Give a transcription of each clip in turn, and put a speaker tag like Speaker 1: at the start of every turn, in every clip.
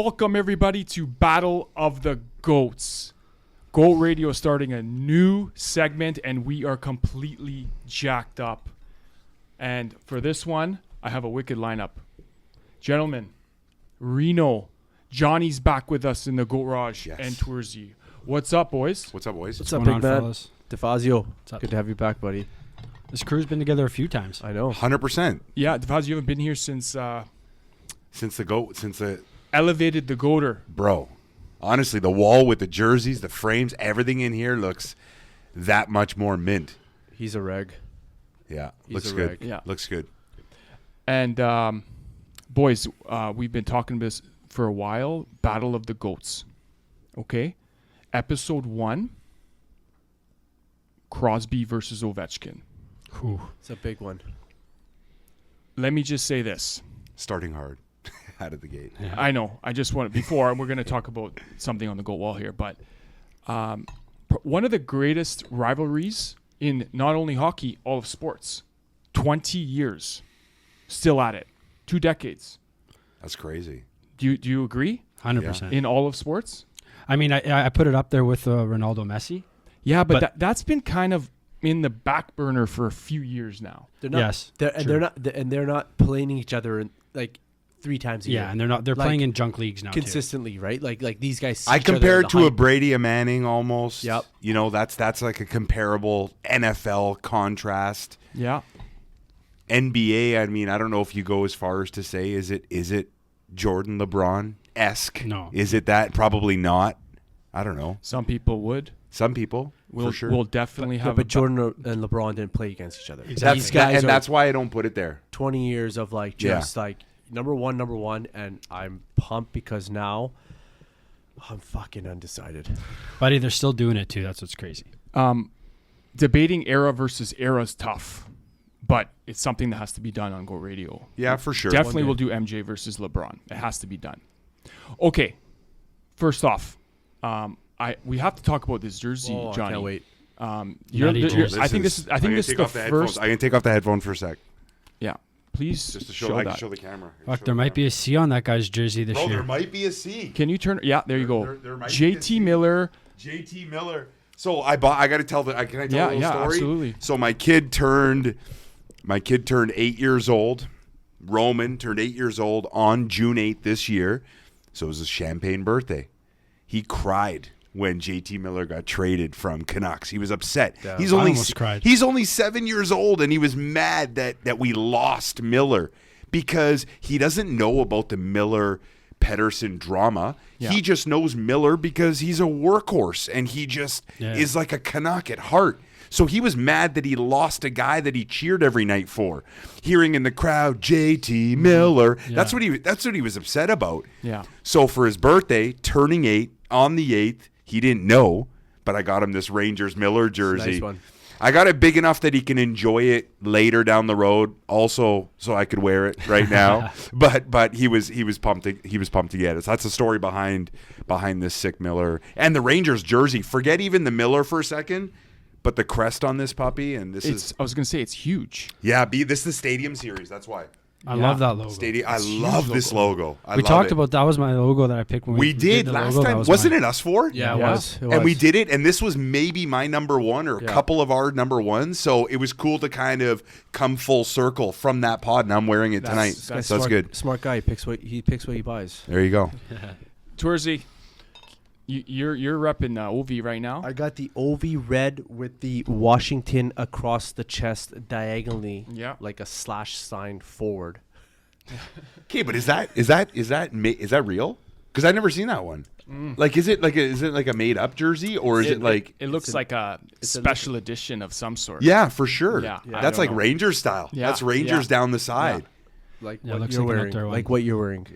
Speaker 1: Welcome everybody to Battle of the Goats. Goat Radio is starting a new segment and we are completely jacked up. And for this one, I have a wicked lineup. Gentlemen, Rino, Johnny's back with us in the Goatrage,
Speaker 2: yes.
Speaker 1: and Toorzy. What's up, boys?
Speaker 2: What's up, boys?
Speaker 3: What's up, big man?
Speaker 4: Fellas?
Speaker 3: DeFazio,
Speaker 4: What's up?
Speaker 3: good to have you back, buddy.
Speaker 4: This crew's been together a few times.
Speaker 3: I know.
Speaker 2: 100%.
Speaker 1: Yeah, Devaz, you haven't been here since
Speaker 2: Since the
Speaker 1: elevated the Goater.
Speaker 2: bro. Honestly, the wall with the jerseys, the frames, everything in here looks that much more mint.
Speaker 3: He's a reg.
Speaker 2: Yeah,
Speaker 3: He's
Speaker 2: looks
Speaker 3: a
Speaker 2: good.
Speaker 3: reg.
Speaker 1: Yeah.
Speaker 2: Looks good.
Speaker 1: And boys, we've been talking about this for a while. Battle of the Goats. Okay? Episode 1, Crosby versus Ovechkin.
Speaker 4: Ooh.
Speaker 3: It's a big one.
Speaker 1: Let me just say this.
Speaker 2: Starting hard out of the gate.
Speaker 4: Yeah.
Speaker 1: I know. I just want before we're going to talk about something on the goat wall here, but one of the greatest rivalries in not only hockey, all of sports. 20 years, still at it. 2 decades.
Speaker 2: That's crazy.
Speaker 1: Do you agree?
Speaker 4: 100%.
Speaker 1: In all of sports?
Speaker 4: I mean, I put it up there with Ronaldo Messi.
Speaker 1: Yeah, but
Speaker 4: But-
Speaker 1: that's been kind of in the back burner for a few years now.
Speaker 3: They're not,
Speaker 4: Yes,
Speaker 3: They're,
Speaker 4: true.
Speaker 3: they're not playing each other in, like 3 times a year.
Speaker 4: Yeah, and they're
Speaker 3: Like,
Speaker 4: playing in junk leagues now
Speaker 3: consistently, right? Like these guys. See
Speaker 2: I
Speaker 3: each other
Speaker 2: compare
Speaker 3: in
Speaker 2: it
Speaker 3: the
Speaker 2: to a
Speaker 3: hype.
Speaker 2: Brady, a Manning almost.
Speaker 3: Yep.
Speaker 2: You know, that's like a comparable NFL contrast.
Speaker 1: Yeah.
Speaker 2: NBA, I mean, I don't know if you go as far as to say, is it Jordan LeBron-esque?
Speaker 4: No.
Speaker 2: Is it that? Probably not. I don't know.
Speaker 1: Some people would.
Speaker 2: Some people,
Speaker 1: We'll,
Speaker 2: for sure.
Speaker 1: we'll definitely
Speaker 3: Yeah,
Speaker 1: have
Speaker 3: but Jordan and LeBron didn't play against each other.
Speaker 4: Exactly.
Speaker 3: These guys
Speaker 2: and
Speaker 3: are
Speaker 2: that's why I don't put it there.
Speaker 3: 20 years of like just like number one, and I'm pumped because now I'm fucking undecided.
Speaker 4: too. Buddy, they're still doing it too. That's what's crazy.
Speaker 1: debating era versus era is tough, but it's something that has to be done on Go Radio.
Speaker 2: Yeah, for sure.
Speaker 1: Definitely we'll do MJ versus LeBron. It has to be done. Okay. First off, we have to talk about this jersey,
Speaker 3: Oh,
Speaker 1: Johnny.
Speaker 3: I can't wait.
Speaker 4: Nutty jersey.
Speaker 1: I think this is the first.
Speaker 2: I can take off the headphone for a sec.
Speaker 1: Yeah, please
Speaker 2: Just to
Speaker 1: show
Speaker 2: show, I can
Speaker 1: that.
Speaker 2: show the camera.
Speaker 4: Fuck, there might be a C on that guy's jersey this
Speaker 2: Bro,
Speaker 4: year.
Speaker 2: there might be a C.
Speaker 1: Can you turn? Yeah, there you go.
Speaker 2: There might be a
Speaker 1: JT
Speaker 2: C.
Speaker 1: Miller.
Speaker 2: JT Miller. So I got to tell can I tell a little story?
Speaker 1: Absolutely.
Speaker 2: So my kid turned 8 years old. Roman turned 8 years old on June 8th this year. So it was his champagne birthday. He cried when JT Miller got traded from Canucks. He was upset.
Speaker 3: Yeah.
Speaker 2: He's
Speaker 4: I
Speaker 2: only
Speaker 4: almost cried.
Speaker 2: He's only 7 years old, and he was mad that we lost Miller because he doesn't know about the Miller Pedersen drama.
Speaker 1: Yeah.
Speaker 2: He just knows Miller because he's a workhorse, and he just is like a Canuck at heart. So he was mad that he lost a guy that he cheered every night for. Hearing in the crowd, JT Miller.
Speaker 4: Yeah.
Speaker 2: That's what he was upset about.
Speaker 1: Yeah.
Speaker 2: So for his birthday, turning 8 on the 8th, he didn't know, but I got him this Rangers Miller jersey.
Speaker 3: Nice one.
Speaker 2: I got it big enough that he can enjoy it later down the road, also so I could wear it right now. but he was pumped to get it. So that's the story behind this sick Miller and the Rangers jersey. Forget even the Miller for a second, but the crest on this puppy, and this is
Speaker 1: I was gonna say it's huge.
Speaker 2: this is the Stadium Series. That's why.
Speaker 4: I
Speaker 1: Yeah.
Speaker 4: love that logo.
Speaker 2: Stadium. I
Speaker 1: It's huge
Speaker 2: love this logo.
Speaker 4: We talked about that was my logo that I picked when
Speaker 2: We did
Speaker 4: the
Speaker 2: last
Speaker 4: logo. That
Speaker 2: time.
Speaker 4: was
Speaker 2: Wasn't
Speaker 4: mine.
Speaker 2: it us four?
Speaker 3: Yeah, it
Speaker 1: Yeah.
Speaker 3: was.
Speaker 2: And we did it, and this was maybe my number one or a couple of our number ones. So it was cool to kind of come full circle from that pod, and I'm wearing it tonight. So that's good.
Speaker 3: Smart guy. He picks what he buys.
Speaker 2: There you go.
Speaker 1: Toorzy, you're repping OV right now.
Speaker 3: I got the OV red with the Washington across the chest diagonally,
Speaker 1: Yeah.
Speaker 3: like a slash sign forward.
Speaker 2: Okay, but is that real? Because I've never seen that one. Like, is it like a made up jersey, or is it like?
Speaker 1: It looks like a special edition of some sort.
Speaker 2: Yeah, for sure.
Speaker 1: Yeah, I
Speaker 2: That's
Speaker 1: don't
Speaker 2: like
Speaker 1: know.
Speaker 2: Rangers style.
Speaker 1: Yeah,
Speaker 2: That's Rangers
Speaker 1: yeah.
Speaker 2: down the side.
Speaker 3: Like
Speaker 4: Yeah,
Speaker 3: what
Speaker 4: looks
Speaker 3: you're
Speaker 4: like an
Speaker 3: wearing.
Speaker 4: up-there one.
Speaker 3: Like what you're wearing.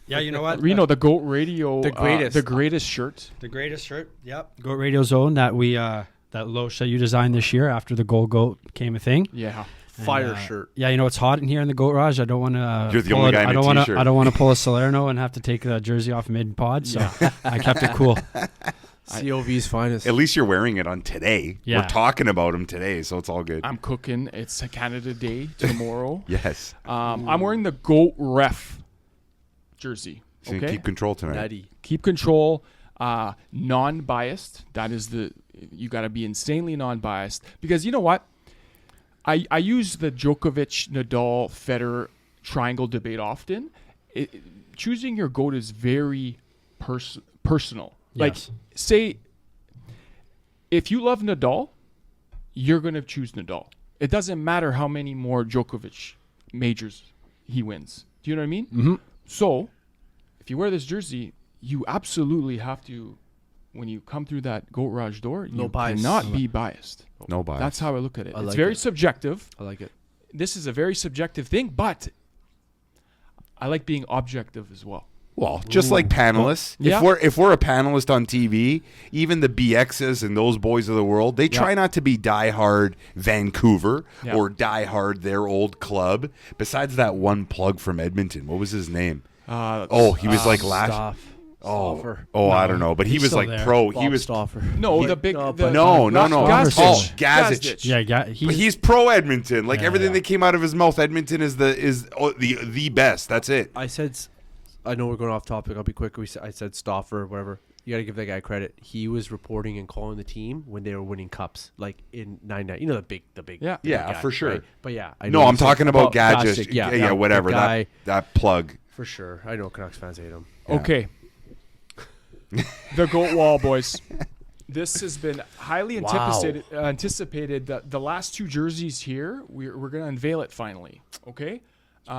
Speaker 4: Yeah, you know what?
Speaker 1: Reno, the Goat Radio,
Speaker 3: The greatest.
Speaker 1: the greatest shirt.
Speaker 4: The greatest shirt. Yep. Goat Radio Zone that we that Loesch that you designed this year after the Goat came a thing.
Speaker 1: Yeah.
Speaker 3: Fire
Speaker 4: And,
Speaker 3: shirt.
Speaker 4: Yeah, you know it's hot in here in the Goatrage. I don't want to.
Speaker 2: You're the only guy in a t-shirt.
Speaker 4: I don't want to pull a Salerno and have to take the jersey off mid pod. So I kept it cool.
Speaker 3: COV's finest.
Speaker 2: At least you're wearing it on today.
Speaker 4: Yeah.
Speaker 2: We're talking about him today, so it's all good.
Speaker 1: I'm cooking. It's a Canada Day tomorrow.
Speaker 2: Yes.
Speaker 1: I'm wearing the Goat Ref jersey.
Speaker 2: So you
Speaker 1: Okay.
Speaker 2: keep control tonight.
Speaker 3: Nutty.
Speaker 1: Keep control. Non-biased. That is you got to be insanely non-biased, because you know what? I use the Djokovic, Nadal, Federer triangle debate often. Choosing your GOAT is very personal. Like,
Speaker 4: Yes.
Speaker 1: say, if you love Nadal, you're going to choose Nadal. It doesn't matter how many more Djokovic majors he wins. Do you know what I mean?
Speaker 3: Mm-hmm.
Speaker 1: So, if you wear this jersey, you absolutely have to, when you come through that Goatrage door,
Speaker 3: No
Speaker 1: you
Speaker 3: bias.
Speaker 1: cannot be biased.
Speaker 2: No bias.
Speaker 1: That's how I look at it.
Speaker 3: I
Speaker 1: It's
Speaker 3: like
Speaker 1: very
Speaker 3: it.
Speaker 1: subjective.
Speaker 3: I like it.
Speaker 1: This is a very subjective thing, but I like being objective as well.
Speaker 2: Well, just like panelists.
Speaker 1: Yeah.
Speaker 2: If we're a panelist on TV, even the BXs and those boys of the world, they try not to be diehard Vancouver
Speaker 1: Yeah.
Speaker 2: or diehard their old club. Besides that one plug from Edmonton, what was his name? He was like last.
Speaker 3: Staff.
Speaker 2: Oh,
Speaker 3: Stoffer.
Speaker 2: I don't know, but he
Speaker 4: he's
Speaker 2: was
Speaker 4: still
Speaker 2: like
Speaker 4: there.
Speaker 2: pro.
Speaker 3: Bob
Speaker 2: He was
Speaker 3: Stauffer.
Speaker 1: No,
Speaker 3: He-
Speaker 1: the big.
Speaker 3: no,
Speaker 1: the,
Speaker 3: but-
Speaker 2: no.
Speaker 1: Gazdich.
Speaker 2: Oh, Gazdich.
Speaker 4: Yeah,
Speaker 2: But
Speaker 4: he's
Speaker 2: he's pro Edmonton. Like
Speaker 4: Yeah,
Speaker 2: everything
Speaker 4: yeah.
Speaker 2: that came out of his mouth, Edmonton is the best. That's it.
Speaker 3: I said, I know we're going off topic. I'll be quick. I said Stauffer, whatever. You got to give that guy credit. He was reporting and calling the team when they were winning cups, like in '99. You know the big.
Speaker 1: Yeah.
Speaker 3: the big
Speaker 2: Yeah,
Speaker 3: guy,
Speaker 2: for sure.
Speaker 3: right? But yeah, I
Speaker 2: No,
Speaker 3: know
Speaker 2: I'm
Speaker 3: you said
Speaker 2: talking about
Speaker 3: Gazdich.
Speaker 2: Gadget.
Speaker 3: Yeah,
Speaker 2: Yeah,
Speaker 3: that
Speaker 2: whatever.
Speaker 3: guy,
Speaker 2: That plug.
Speaker 3: for sure. I know Canucks fans hate him.
Speaker 2: Yeah.
Speaker 1: Okay. The GOAT wall, boys. This has been highly
Speaker 3: Wow.
Speaker 1: anticipated. The last two jerseys here, we're going to unveil it finally. Okay?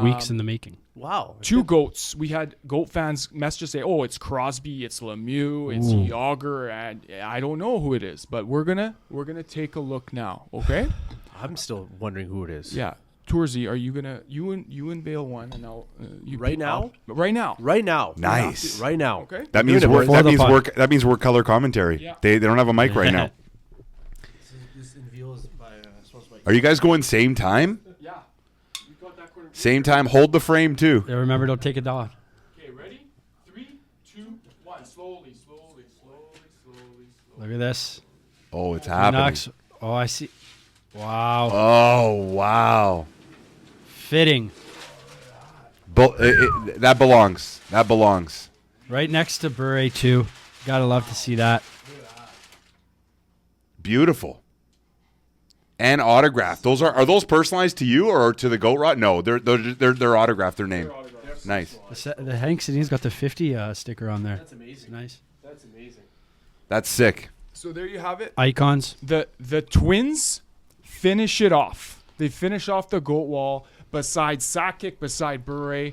Speaker 4: weeks in the making.
Speaker 3: Wow.
Speaker 1: Two GOATs. We had GOAT fans message say, "Oh, it's Crosby, it's Lemieux, it's Yager, and I don't know who it is." But we're gonna take a look now. Okay?
Speaker 3: I'm still wondering who it is.
Speaker 1: Yeah. Toorzy, are you gonna you unveil one and I'll you
Speaker 3: Right now?
Speaker 1: Right now.
Speaker 3: Right now.
Speaker 2: Nice.
Speaker 3: Right now.
Speaker 1: Okay.
Speaker 2: That means
Speaker 3: Doing it
Speaker 2: we're
Speaker 4: before the
Speaker 2: that means we're color commentary.
Speaker 1: Yeah.
Speaker 2: They don't have a mic right now.
Speaker 3: This unveil is by
Speaker 2: Are you guys going same time?
Speaker 1: Yeah. You got that corner.
Speaker 2: Same time. Hold the frame too.
Speaker 4: Yeah, remember, don't take it down.
Speaker 1: Okay, ready? 3, 2, 1. Slowly.
Speaker 4: Look at this.
Speaker 2: Oh, it's happening.
Speaker 4: Canucks. Oh, I see. Wow.
Speaker 2: Oh wow.
Speaker 4: Fitting.
Speaker 2: That belongs. That belongs.
Speaker 4: Right next to Bure, too. Gotta love to see that.
Speaker 2: Beautiful. And autographed. Those are those personalized to you or to the Goat Rod? No, they're autographed. Their name. Nice.
Speaker 4: The Hank Sedin's got the 50 sticker on there.
Speaker 3: That's amazing.
Speaker 4: Nice.
Speaker 3: That's amazing.
Speaker 2: That's sick.
Speaker 1: So there you have it.
Speaker 4: Icons.
Speaker 1: The Twins finish it off. They finish off the GOAT wall beside Sakic, beside Bure.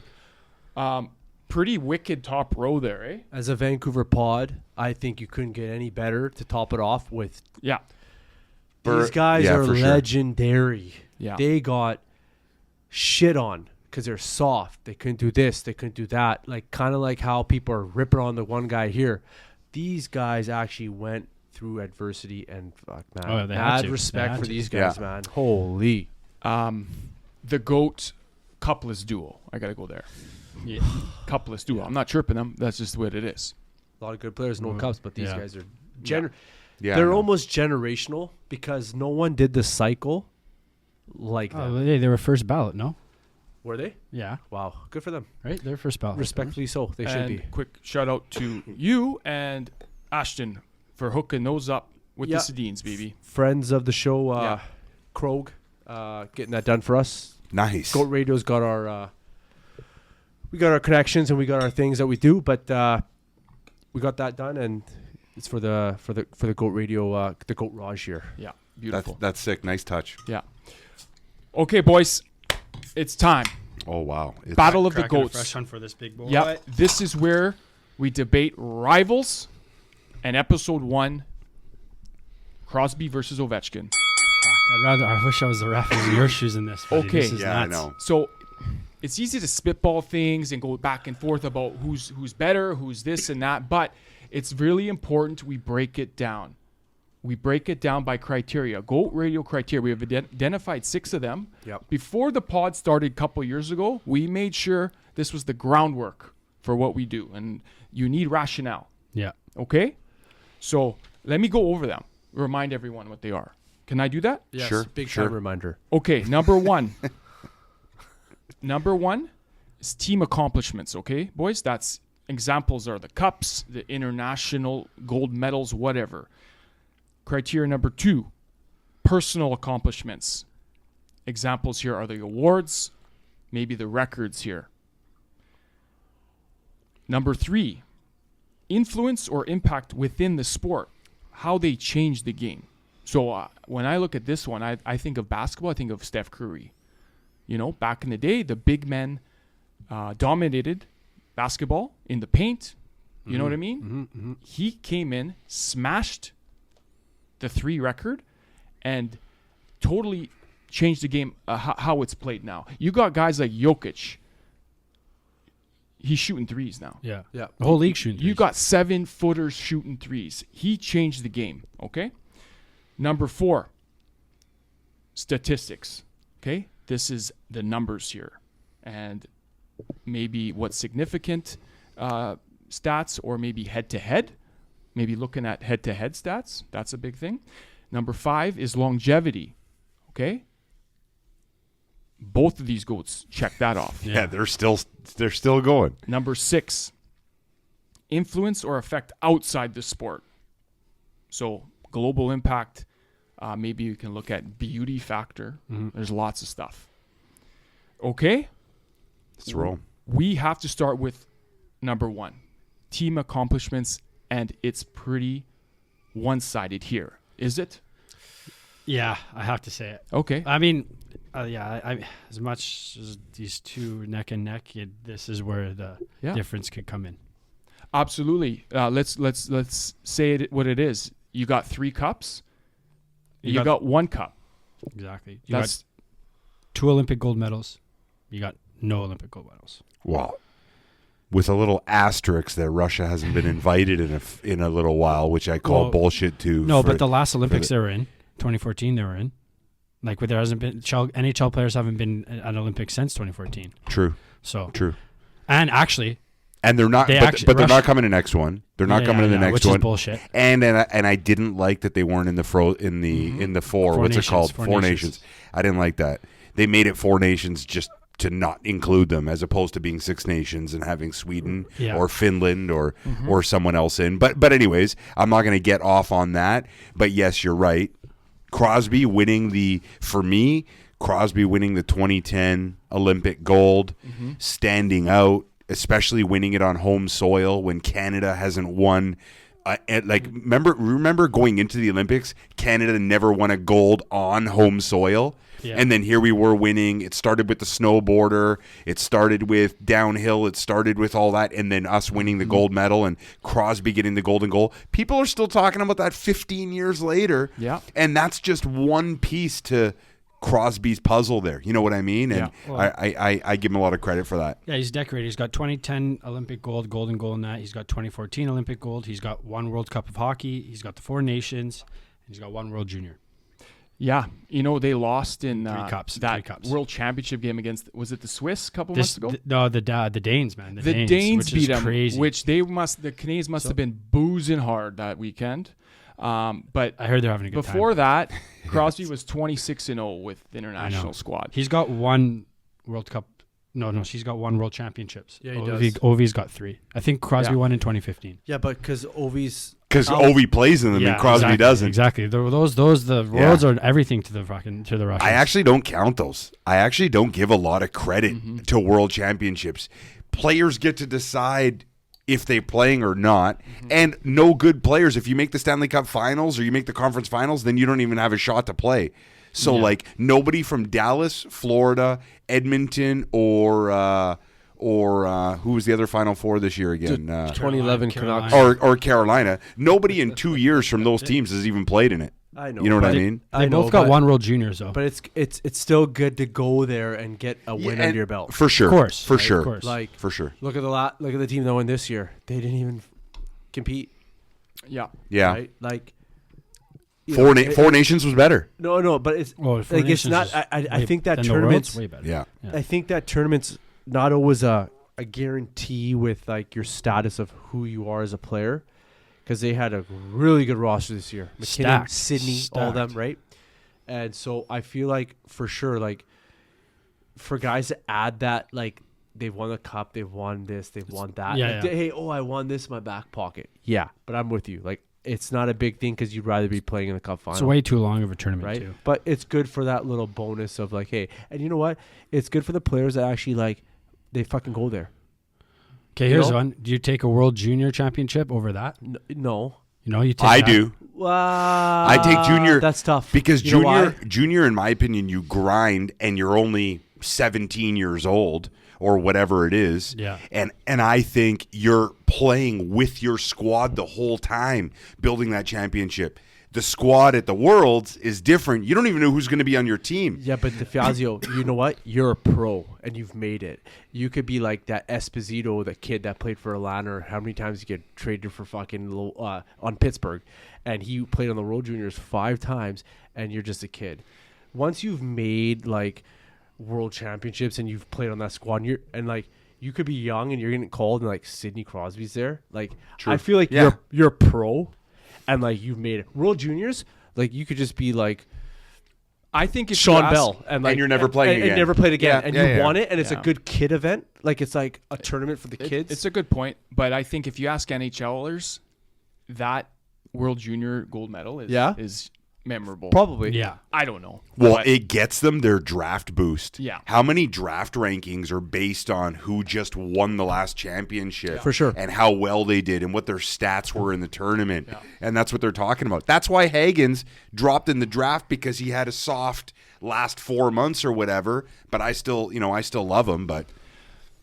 Speaker 1: Pretty wicked top row there, eh?
Speaker 3: As a Vancouver pod, I think you couldn't get any better to top it off with.
Speaker 1: Yeah.
Speaker 3: These guys
Speaker 2: yeah,
Speaker 3: are
Speaker 2: for sure.
Speaker 3: legendary.
Speaker 1: Yeah.
Speaker 3: They got shit on because they're soft. They couldn't do this. They couldn't do that. Like kind of like how people are ripping on the one guy here. These guys actually went through adversity and fuck, man.
Speaker 4: Oh, they had
Speaker 3: Mad
Speaker 4: to. They
Speaker 3: respect
Speaker 4: had
Speaker 3: for
Speaker 4: to.
Speaker 3: these guys,
Speaker 2: Yeah.
Speaker 3: man. Holy.
Speaker 1: The GOAT cupless duo. I got to go there.
Speaker 4: Yeah.
Speaker 1: Cupless duo. I'm not chirping them. That's just what it is.
Speaker 3: A lot of good players, no cups, but these
Speaker 4: Yeah.
Speaker 3: guys are
Speaker 2: Yeah.
Speaker 3: they're
Speaker 2: no.
Speaker 3: almost generational because no one did the cycle like
Speaker 4: Oh,
Speaker 3: them.
Speaker 4: they were first ballot, no?
Speaker 3: Were they?
Speaker 4: Yeah.
Speaker 3: Wow, good for them.
Speaker 4: Right? They're first ballot.
Speaker 3: Respectfully so, they should
Speaker 1: And
Speaker 3: be.
Speaker 1: quick shout out to you and Ashton for hooking those up with
Speaker 3: Yeah.
Speaker 1: the Sedins, baby.
Speaker 3: Friends of the show,
Speaker 1: Yeah.
Speaker 3: Krog, getting that done for us.
Speaker 2: Nice.
Speaker 3: Goat Radio's got our we got our connections and we got our things that we do, but we got that done and it's for the Goat Radio the Goat Raj here.
Speaker 1: Yeah. Beautiful.
Speaker 2: That's sick. Nice touch.
Speaker 1: Yeah. Okay, boys. It's time.
Speaker 2: Oh wow.
Speaker 1: Battle of the
Speaker 4: Cracking a
Speaker 1: GOATs.
Speaker 4: fresh one for this big boy.
Speaker 1: Yep. This is where we debate rivals and episode 1, Crosby versus Ovechkin.
Speaker 4: I wish I was the ref in your shoes in this. buddy.
Speaker 1: Okay.
Speaker 4: This is
Speaker 2: Yeah, I
Speaker 4: nuts.
Speaker 2: know.
Speaker 1: So it's easy to spitball things and go back and forth about who's better, who's this and that, but it's really important we break it down. We break it down by criteria. Goat Radio criteria. We have identified 6 of them.
Speaker 3: Yep.
Speaker 1: Before the pod started a couple years ago, we made sure this was the groundwork for what we do, and you need rationale.
Speaker 4: Yeah.
Speaker 1: Okay? So let me go over them. Remind everyone what they are. Can I do that?
Speaker 3: Yes,
Speaker 2: Sure,
Speaker 3: big
Speaker 2: sure.
Speaker 3: time reminder.
Speaker 1: Okay, number 1. Number 1 is team accomplishments, okay, boys? That's examples are the cups, the international gold medals, whatever. Criteria number 2, personal accomplishments. Examples here are the awards, maybe the records here. Number 3, influence or impact within the sport, how they change the game. So when I look at this one, I think of basketball, I think of Steph Curry. You know, back in the day, the big men dominated basketball in the paint. You know what I mean? He came in, smashed the 3 record, and totally changed the game, how it's played now. You got guys like Jokic. He's shooting threes now.
Speaker 4: Yeah.
Speaker 3: Yeah.
Speaker 4: The whole league shooting.
Speaker 1: You got 7-footers shooting threes. He changed the game. Okay. Number 4, statistics. Okay. This is the numbers here, and maybe what's significant stats, or maybe head-to-head. Maybe looking at head-to-head stats. That's a big thing. Number 5 is longevity. Okay. Both of these goats check that off.
Speaker 2: Yeah, they're still going.
Speaker 1: Number 6, influence or effect outside the sport. So global impact. Maybe you can look at beauty factor. There's lots of stuff. Okay.
Speaker 2: Let's roll.
Speaker 1: We have to start with number 1, team accomplishments, and it's pretty one-sided here. Is it?
Speaker 4: Yeah, I have to say it.
Speaker 1: Okay.
Speaker 4: I mean, I as much as these two neck and neck, this is where the difference could come in.
Speaker 1: Absolutely. Let's say it what it is. You got 3 cups. You got 1 cup.
Speaker 4: Exactly. You got 2 Olympic gold medals. You got no Olympic gold medals.
Speaker 2: Wow. With a little asterisk that Russia hasn't been invited in a little while, which I call bullshit too.
Speaker 4: No, but the last Olympics they were in, 2014 they were in. Like, there hasn't been NHL players haven't been at Olympics since 2014.
Speaker 2: True.
Speaker 4: So
Speaker 2: true.
Speaker 4: And actually,
Speaker 2: and they're not. But they're not coming to the next one. They're not coming to the next
Speaker 4: which
Speaker 2: one.
Speaker 4: Is bullshit.
Speaker 2: And I didn't like that they weren't in the four. What's it called? Four Nations. I didn't like that. They made it 4 nations just to not include them, as opposed to being 6 nations and having Sweden or Finland or someone else in. But anyways, I'm not going to get off on that. But yes, you're right. Crosby winning the 2010 Olympic gold, standing out, especially winning it on home soil when Canada hasn't won. Remember going into the Olympics, Canada never won a gold on home soil. Yeah. And then here we were winning. It started with the snowboarder. It started with downhill. It started with all that. And then us winning the gold medal and Crosby getting the golden goal. People are still talking about that 15 years later.
Speaker 1: Yeah.
Speaker 2: And that's just one piece to Crosby's puzzle there. You know what I mean? And I give him a lot of credit for that.
Speaker 4: Yeah, he's decorated. He's got 2010 Olympic gold, golden goal in that. He's got 2014 Olympic gold. He's got 1 World Cup of Hockey. He's got the 4 Nations. And he's got 1 World Junior.
Speaker 1: Yeah, they lost in
Speaker 4: 3 cups.
Speaker 1: that World Championship game against, was it the Swiss a couple months ago?
Speaker 4: The Danes, man.
Speaker 1: The Danes beat them,
Speaker 4: crazy.
Speaker 1: Which the Canadians must have been boozing hard that weekend. But
Speaker 4: I heard they're having a good time.
Speaker 1: Before that, Crosby was 26-0 with the international squad.
Speaker 4: He's got 1 World Cup. No, she's got 1 World Championships.
Speaker 3: Yeah, he does.
Speaker 4: Ovi's got 3. I think Crosby won in 2015.
Speaker 3: Yeah, but because Ovi's...
Speaker 2: Because Ovi plays in them and Crosby doesn't.
Speaker 4: Exactly. The worlds are everything to the Russians.
Speaker 2: I actually don't count those. I actually don't give a lot of credit to World Championships. Players get to decide if they're playing or not. And no good players. If you make the Stanley Cup Finals or you make the Conference Finals, then you don't even have a shot to play. So, nobody from Dallas, Florida, Edmonton, or who was the other Final Four this year again?
Speaker 3: 2011 Canucks.
Speaker 2: Or Carolina. Nobody in 2 years from those teams has even played in it.
Speaker 3: I know.
Speaker 2: You know what I mean?
Speaker 4: They both got 1 World Juniors, though.
Speaker 3: But it's still good to go there and get a win under your belt.
Speaker 2: For sure.
Speaker 4: Of course.
Speaker 2: For sure.
Speaker 4: Of course.
Speaker 2: For sure.
Speaker 3: Look at the team that won this year. They didn't even compete.
Speaker 1: Yeah.
Speaker 2: Yeah.
Speaker 3: Right?
Speaker 2: Four Nations was better.
Speaker 3: No, but it's it's not. I think that tournament's
Speaker 4: way better.
Speaker 2: Yeah.
Speaker 3: I think that tournament's not always a guarantee with your status of who you are as a player, because they had a really good roster this year. McKinnon, Sydney, all them, right? And so I feel like for sure, for guys to add that they've won the cup, they've won this, they've won that.
Speaker 4: Yeah,
Speaker 3: Like,
Speaker 4: yeah.
Speaker 3: hey, I won this in my back pocket. Yeah, but I'm with you. Like, it's not a big thing because you'd rather be playing in the cup final.
Speaker 4: It's way too long of a tournament
Speaker 3: right?
Speaker 4: too.
Speaker 3: But it's good for that little bonus of like, hey, and you know what? It's good for the players that actually like they fucking go there.
Speaker 4: Okay,
Speaker 3: You
Speaker 4: here's
Speaker 3: know?
Speaker 4: one. Do you take a World Junior Championship over that?
Speaker 3: No.
Speaker 4: You know, you take
Speaker 2: I
Speaker 4: that.
Speaker 2: do.
Speaker 3: Wow.
Speaker 2: I take junior.
Speaker 3: That's tough.
Speaker 2: Because
Speaker 3: You know why?
Speaker 2: junior, in my opinion, you grind and you're only 17 years old or whatever it is.
Speaker 4: Yeah.
Speaker 2: And I think you're playing with your squad the whole time, building that championship. The squad at the Worlds is different. You don't even know who's going to be on your team.
Speaker 3: Yeah, but DeFazio, you know what? You're a pro and you've made it. You could be like that Esposito, the kid that played for Atlanta. How many times he get traded for fucking on Pittsburgh, and he played on the World Juniors 5 times, and you're just a kid. Once you've made like World Championships and you've played on that squad, and like you could be young and you're getting called, and like Sidney Crosby's there. Like
Speaker 2: True.
Speaker 3: I feel like
Speaker 2: Yeah.
Speaker 3: you're a pro, and like you've made it. World Juniors, like you could just be like
Speaker 1: I think if you
Speaker 3: Sean
Speaker 1: ask-
Speaker 3: Bell, and like
Speaker 2: you're never playing
Speaker 3: and
Speaker 2: again.
Speaker 3: never played again,
Speaker 2: Yeah,
Speaker 3: and
Speaker 2: yeah,
Speaker 3: you
Speaker 2: yeah.
Speaker 3: won it, and it's
Speaker 1: Yeah.
Speaker 3: a good kid event. Like it's like a tournament for the kids.
Speaker 1: It's a good point, but I think if you ask NHLers, that World Junior gold medal is memorable.
Speaker 3: probably
Speaker 4: Yeah.
Speaker 1: I don't know.
Speaker 2: Well,
Speaker 1: But
Speaker 2: it gets them their draft boost.
Speaker 1: Yeah.
Speaker 2: How many draft rankings are based on who just won the last championship?
Speaker 3: For sure.
Speaker 2: And how well they did and what their stats were in the tournament.
Speaker 1: Yeah.
Speaker 2: And that's what they're talking about. That's why Hagens dropped in the draft, because he had a soft last 4 months or whatever. But I still love him. But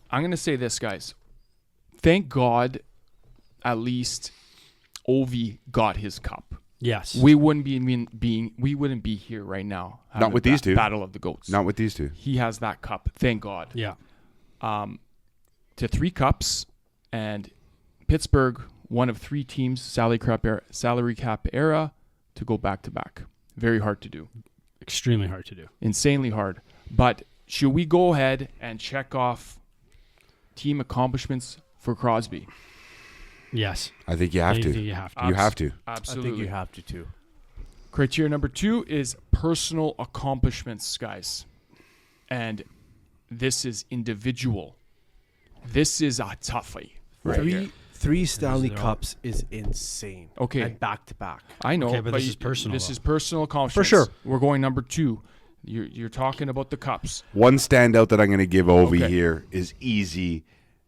Speaker 1: I'm going to say this, guys. Thank God at least Ovi got his cup.
Speaker 4: Yes.
Speaker 1: We wouldn't be here right now. having
Speaker 2: with
Speaker 1: the
Speaker 2: these two.
Speaker 1: Battle of the Goats.
Speaker 2: not with these two.
Speaker 1: He has that cup. Thank God.
Speaker 4: Yeah.
Speaker 1: To 3 cups, and Pittsburgh, one of 3 teams, salary cap era, to go back to back. Very hard to do.
Speaker 4: Extremely hard to do.
Speaker 1: Insanely hard. But should we go ahead and check off team accomplishments for Crosby?
Speaker 4: Yes.
Speaker 2: I think you have to.
Speaker 4: You have to.
Speaker 2: You have to.
Speaker 3: I
Speaker 1: Absolutely.
Speaker 3: think you have to too.
Speaker 1: Criteria number 2 is personal accomplishments, guys. And this is individual. This is a toughie. Right here.
Speaker 3: Three Stanley
Speaker 4: they're all-
Speaker 3: Cups is insane.
Speaker 1: Okay.
Speaker 3: And back to back.
Speaker 1: I know,
Speaker 4: Okay, but this
Speaker 1: you-
Speaker 4: is personal,
Speaker 1: This
Speaker 4: though.
Speaker 1: is personal accomplishments.
Speaker 3: sure.
Speaker 1: We're going number 2. You're talking about the cups.
Speaker 2: One standout that I'm going to give Ovi
Speaker 1: Okay.
Speaker 2: here is easy.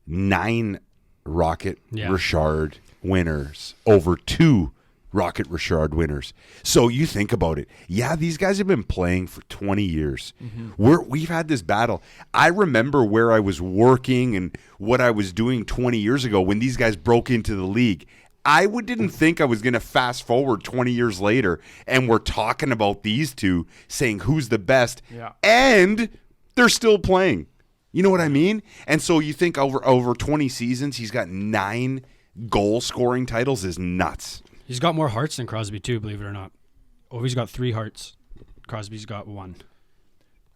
Speaker 2: 9 Rocket
Speaker 4: Yeah.
Speaker 2: Richard winners over 2 Rocket Richard winners. So you think about it. Yeah, these guys have been playing for 20 years. We've had this battle. I remember where I was working and what I was doing 20 years ago when these guys broke into the league. Didn't think I was going to fast forward 20 years later, and we're talking about these two, saying who's the best,
Speaker 1: Yeah.
Speaker 2: and they're still playing. You know what I mean? And so you think over 20 seasons, he's got 9 goal scoring titles is nuts.
Speaker 4: He's got more hearts than Crosby too, believe it or not. Ovi's got 3 hearts. Crosby's got 1.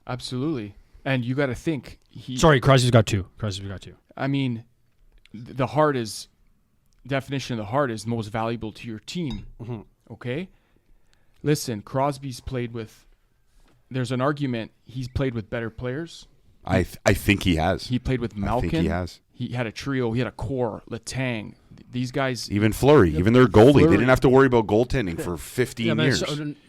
Speaker 1: Absolutely. And you got to think.
Speaker 4: Crosby's got 2. Crosby's got 2.
Speaker 1: I mean, the heart is, definition of the heart is most valuable to your team. Okay? Listen, Crosby's played with, there's an argument, he's played with better players.
Speaker 2: I think he has.
Speaker 1: He played with
Speaker 2: I
Speaker 1: Malkin.
Speaker 2: think he has.
Speaker 1: He had a trio. He had a core, Letang. These guys,
Speaker 2: Even Fleury, even their goalie,
Speaker 1: Fleury.
Speaker 2: they didn't have to worry about goaltending for 15 years.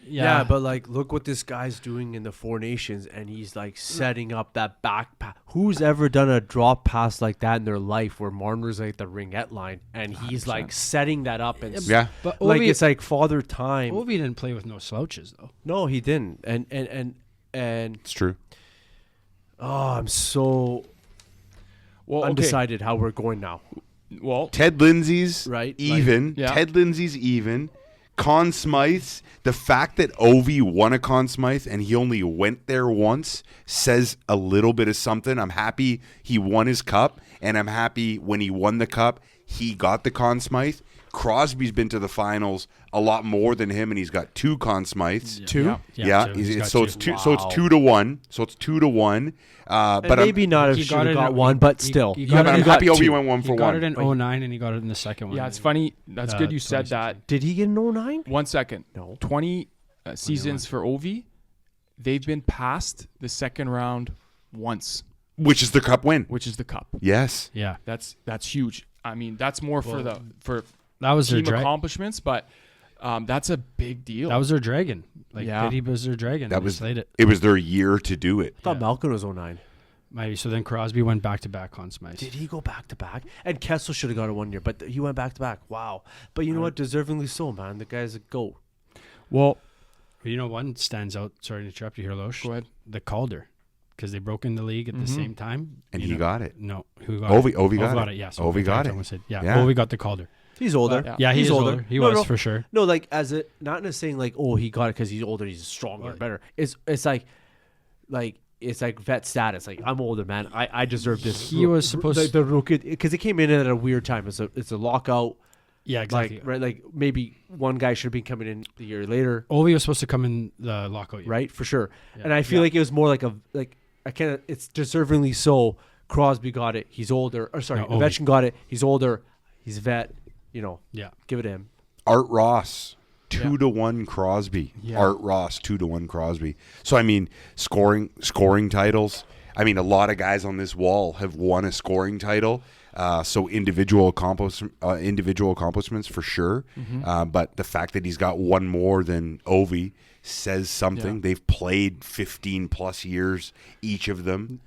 Speaker 3: Yeah, but like, look what this guy's doing in the 4 Nations, and he's like setting up that back pass. Who's ever done a drop pass like that in their life, where Marner's like the ringette line, and he's like setting that up and
Speaker 2: Yeah.
Speaker 4: But
Speaker 3: like
Speaker 4: Ovi,
Speaker 3: it's like father time.
Speaker 4: Ovi didn't play with no slouches though.
Speaker 3: No, he didn't, and
Speaker 2: It's true.
Speaker 3: oh, I'm so
Speaker 1: well,
Speaker 3: undecided how we're going now.
Speaker 1: Okay. Well,
Speaker 2: Ted Lindsay's
Speaker 3: Right,
Speaker 2: even.
Speaker 1: like- yeah.
Speaker 2: Ted Lindsay's even. Conn Smythe's, the fact that Ovi won a Conn Smythe and he only went there once says a little bit of something. I'm happy he won his cup, and I'm happy when he won the cup, he got the Conn Smythe. Crosby's been to the finals a lot more than him, and he's got 2 Conn Smythes.
Speaker 1: Yeah.
Speaker 3: 2,
Speaker 2: Yeah,
Speaker 4: so he's got
Speaker 2: so
Speaker 4: 2.
Speaker 2: it's 2. So it's 2 to 1. So it's 2 to 1.
Speaker 3: but
Speaker 2: But
Speaker 3: maybe not if
Speaker 4: he
Speaker 3: he
Speaker 4: got it
Speaker 3: got
Speaker 4: in-
Speaker 3: one, but
Speaker 4: he-
Speaker 3: still,
Speaker 4: he
Speaker 2: yeah,
Speaker 4: got
Speaker 2: but
Speaker 4: it
Speaker 2: I'm
Speaker 4: in-
Speaker 2: happy Ovi
Speaker 3: two.
Speaker 2: went 1
Speaker 4: He
Speaker 2: for
Speaker 4: got
Speaker 2: 1.
Speaker 4: it in 09 and he got it in the second one.
Speaker 1: yeah, it's funny. That's good you said that.
Speaker 3: Did he get an 09?
Speaker 1: 1 second.
Speaker 3: No.
Speaker 1: 20 seasons for Ovi. They've been past the second round once.
Speaker 2: which is the cup win.
Speaker 1: which is the cup.
Speaker 2: Yes.
Speaker 4: Yeah,
Speaker 1: That's huge. I mean, that's more for
Speaker 4: that was their
Speaker 1: team accomplishments, but that's a big deal.
Speaker 4: that was their dragon. Like
Speaker 1: Yeah.
Speaker 4: Pity was their dragon.
Speaker 2: That
Speaker 4: and they
Speaker 2: was
Speaker 4: slayed it.
Speaker 2: It was their year to do it.
Speaker 3: I thought Malkin was 09.
Speaker 4: Maybe so. Then Crosby went back to back Conn Smythe.
Speaker 3: Did he go back to back? And Kessel should have got it 1 year, but he went back to back. Wow. But you know what? Deservingly so, man. The guy's a GOAT.
Speaker 1: well,
Speaker 4: You know, one stands out. Sorry to interrupt you here, Loesch.
Speaker 1: go ahead.
Speaker 4: The Calder, because they broke in the league at the same time.
Speaker 2: And
Speaker 4: You
Speaker 2: he
Speaker 4: know-
Speaker 2: got it.
Speaker 4: No, who got
Speaker 2: Ovi
Speaker 4: it?
Speaker 2: got it.
Speaker 4: Yes,
Speaker 2: Ovi got it.
Speaker 4: almost said, yeah,
Speaker 2: Yeah.
Speaker 4: Ovi got the Calder.
Speaker 3: He's older.
Speaker 1: Yeah.
Speaker 4: Yeah,
Speaker 3: he's
Speaker 4: he's older. He was
Speaker 3: No.
Speaker 4: for sure.
Speaker 3: No, like as a not in saying like, oh, he got it because he's older, he's stronger,
Speaker 4: Right.
Speaker 3: better. It's like it's like vet status. Like I'm older, man. I deserve this.
Speaker 4: He was supposed
Speaker 3: the rookie because it came in at a weird time. It's a lockout.
Speaker 4: Yeah, exactly.
Speaker 3: Like right, like maybe one guy should have been coming in the year later,
Speaker 4: Ovi was supposed to come in the lockout year.
Speaker 3: right? For sure.
Speaker 4: Yeah.
Speaker 3: And I feel like it was more like I can't. It's deservingly so. Crosby got it. He's older. Or sorry,
Speaker 4: No, Ovi.
Speaker 3: Ovechkin got it. He's older. He's a vet. You know,
Speaker 4: Yeah.
Speaker 3: give it to him.
Speaker 2: Art Ross,
Speaker 1: Yeah.
Speaker 2: 2-1 Crosby.
Speaker 1: Yeah.
Speaker 2: Art Ross, 2-1 Crosby. So I mean, scoring titles. I mean, a lot of guys on this wall have won a scoring title. So individual accomplishments for sure. But the fact that he's got one more than Ovi says something.
Speaker 1: Yeah.
Speaker 2: They've played 15 plus years, each of them.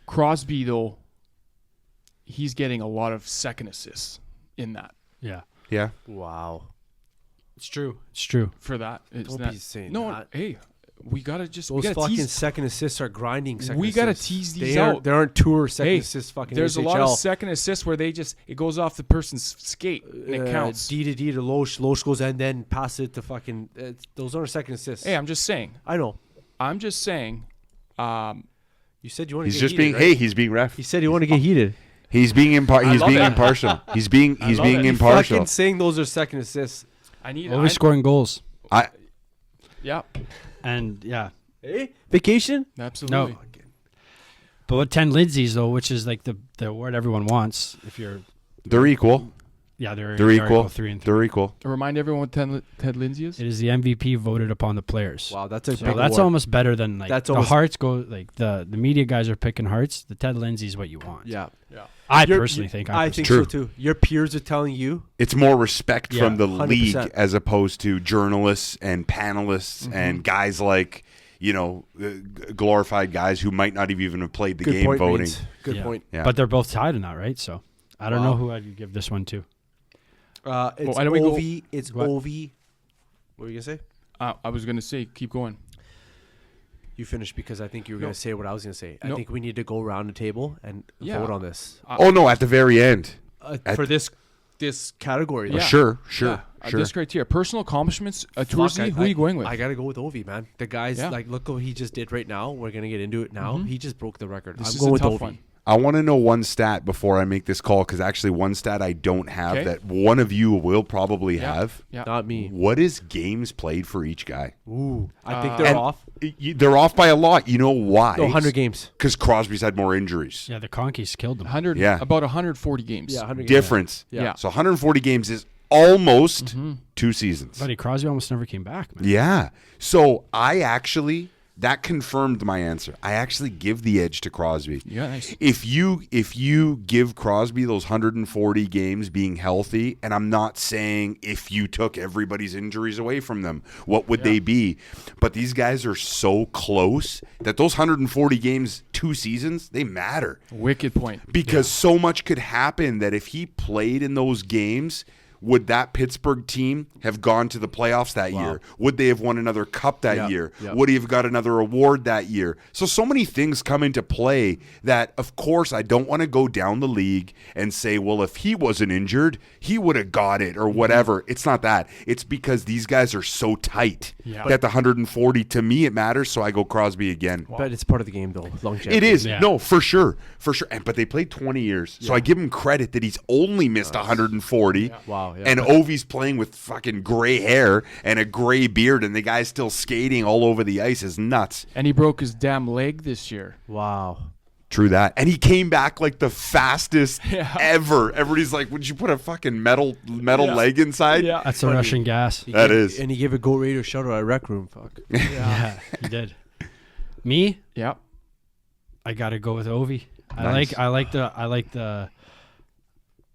Speaker 1: Crosby, though, he's getting a lot of second assists in that.
Speaker 4: Yeah.
Speaker 2: Yeah.
Speaker 3: Wow.
Speaker 4: It's true. It's true.
Speaker 1: For that.
Speaker 3: Don't
Speaker 1: that,
Speaker 3: be saying
Speaker 1: no,
Speaker 3: that.
Speaker 1: hey, we gotta just we
Speaker 3: Those
Speaker 1: gotta
Speaker 3: fucking
Speaker 1: tease.
Speaker 3: second assists are grinding. Second
Speaker 1: We gotta
Speaker 3: assists.
Speaker 1: tease these
Speaker 3: They aren't-
Speaker 1: out.
Speaker 3: There aren't tour second
Speaker 1: Hey,
Speaker 3: assists. Fucking
Speaker 1: There's a
Speaker 3: SHL.
Speaker 1: lot of second assists where it goes off the person's skate and it counts.
Speaker 3: D to D to Loesch. Loesch goes and then pass it to fucking. Those aren't second assists.
Speaker 1: Hey, I'm just saying.
Speaker 3: I know.
Speaker 1: I'm just saying.
Speaker 3: You said you want to.
Speaker 2: He's
Speaker 3: get
Speaker 2: just
Speaker 3: heated,
Speaker 2: being.
Speaker 3: right?
Speaker 2: Hey, he's being ref.
Speaker 3: He said you want to get heated.
Speaker 2: He's being he's
Speaker 1: love
Speaker 2: being
Speaker 1: it.
Speaker 2: impartial. He's being
Speaker 1: love it.
Speaker 2: impartial.
Speaker 3: Fucking saying those are second assists.
Speaker 1: I need.
Speaker 4: Ovi scoring goals.
Speaker 1: Yeah,
Speaker 4: And yeah.
Speaker 3: Hey, vacation.
Speaker 1: absolutely.
Speaker 4: No. But with 10 Lindsays, though, which is like the award everyone wants, if you're.
Speaker 2: They're equal.
Speaker 4: Yeah, they're
Speaker 2: They're equal.
Speaker 4: 3 and 3.
Speaker 2: They're equal.
Speaker 1: Remind everyone what Ted Lindsay is.
Speaker 4: It is the MVP voted upon the players.
Speaker 3: Wow, that's a
Speaker 4: So
Speaker 3: big
Speaker 4: that's
Speaker 3: award.
Speaker 4: almost better than like
Speaker 3: That's
Speaker 4: the
Speaker 3: almost-
Speaker 4: Hearts go like the media guys are picking Hearts. The Ted Lindsay is what you want.
Speaker 3: Yeah.
Speaker 4: I
Speaker 3: You're-
Speaker 4: personally think.
Speaker 3: I think
Speaker 2: True.
Speaker 3: so too. Your peers are telling you.
Speaker 2: It's more respect
Speaker 4: Yeah,
Speaker 2: from the
Speaker 3: 100%.
Speaker 2: league as opposed to journalists and panelists and guys like, glorified guys who might not have even have played the
Speaker 3: Good
Speaker 2: game
Speaker 3: point,
Speaker 2: voting.
Speaker 3: Mates. Good
Speaker 4: Yeah.
Speaker 3: point.
Speaker 2: Yeah.
Speaker 4: But they're both tied in that, right? So I don't
Speaker 3: Wow.
Speaker 4: know who I'd give this one to.
Speaker 3: It's
Speaker 1: why don't we go-
Speaker 3: Ovi. It's
Speaker 4: What?
Speaker 3: Ovi. What were you gonna say?
Speaker 1: I was gonna say, keep going.
Speaker 3: You finished because I think you were
Speaker 1: No.
Speaker 3: gonna say what I was gonna say. I
Speaker 1: No.
Speaker 3: think we need to go around the table and
Speaker 1: Yeah.
Speaker 3: vote on this
Speaker 2: Oh, no, at the very end.
Speaker 3: for this category.
Speaker 1: Yeah.
Speaker 2: Sure.
Speaker 1: Yeah, this criteria, personal accomplishments. Toorzy, who are you going with?
Speaker 3: I gotta go with Ovi, man. The guy's
Speaker 1: Yeah.
Speaker 3: like, look what he just did right now. We're gonna get into it now.
Speaker 1: Mhm.
Speaker 3: He just broke the record.
Speaker 1: This
Speaker 3: I'm
Speaker 1: is
Speaker 3: going
Speaker 1: a
Speaker 3: with
Speaker 1: tough
Speaker 3: Ovi.
Speaker 1: one.
Speaker 2: I want to know one stat before I make this call because actually one stat I don't have
Speaker 1: Okay.
Speaker 2: that one of you will probably
Speaker 1: Yeah.
Speaker 2: have.
Speaker 1: Yeah.
Speaker 3: Not me.
Speaker 2: What is games played for each guy?
Speaker 3: Ooh, I think they're
Speaker 2: And
Speaker 3: off.
Speaker 2: They're off by a lot. You know why?
Speaker 3: No, 100 games.
Speaker 2: Because Crosby's had more injuries.
Speaker 4: Yeah, the Conkeys killed them.
Speaker 1: 100.
Speaker 2: Yeah.
Speaker 1: About 140 games.
Speaker 3: Yeah, 100 games.
Speaker 2: Difference.
Speaker 1: Yeah.
Speaker 2: So 140 games is almost 2 seasons.
Speaker 4: Buddy, Crosby almost never came back, man.
Speaker 2: Yeah. So that confirmed my answer. I actually give the edge to Crosby.
Speaker 1: Yeah, nice.
Speaker 2: If you give Crosby those 140 games being healthy, and I'm not saying if you took everybody's injuries away from them, what would they be? But these guys are so close that those 140 games, 2 seasons, they matter.
Speaker 1: Wicked point.
Speaker 2: Because so much could happen that if he played in those games, would that Pittsburgh team have gone to the playoffs that year? Would they have won another cup that
Speaker 3: Yep,
Speaker 2: year?
Speaker 3: yep.
Speaker 2: Would he have got another award that year? So many things come into play that, of course, I don't want to go down the league and say, well, if he wasn't injured, he would have got it or whatever. It's not that. It's because these guys are so tight
Speaker 1: Yeah.
Speaker 2: that the 140, to me, it matters, so I go Crosby again.
Speaker 3: But it's part of the game, though. Longevity.
Speaker 2: It is.
Speaker 4: Yeah.
Speaker 2: No, for sure. For sure. But they played 20 years. So I give him credit that he's only missed 140.
Speaker 3: Wow. Yeah.
Speaker 2: And Ovi's playing with fucking gray hair and a gray beard, and the guy's still skating all over the ice is nuts.
Speaker 1: And he broke his damn leg this year.
Speaker 3: Wow.
Speaker 2: True that. And he came back like the fastest
Speaker 1: Yeah.
Speaker 2: ever. Everybody's like, would you put a fucking metal leg inside?
Speaker 1: Yeah.
Speaker 4: That's the Russian gas.
Speaker 2: That is.
Speaker 3: And he gave a Go Radio shout out at Rec Room. Fuck.
Speaker 4: Yeah, he did. Me?
Speaker 1: Yeah.
Speaker 4: I gotta go with Ovi.
Speaker 2: Nice.
Speaker 4: I like the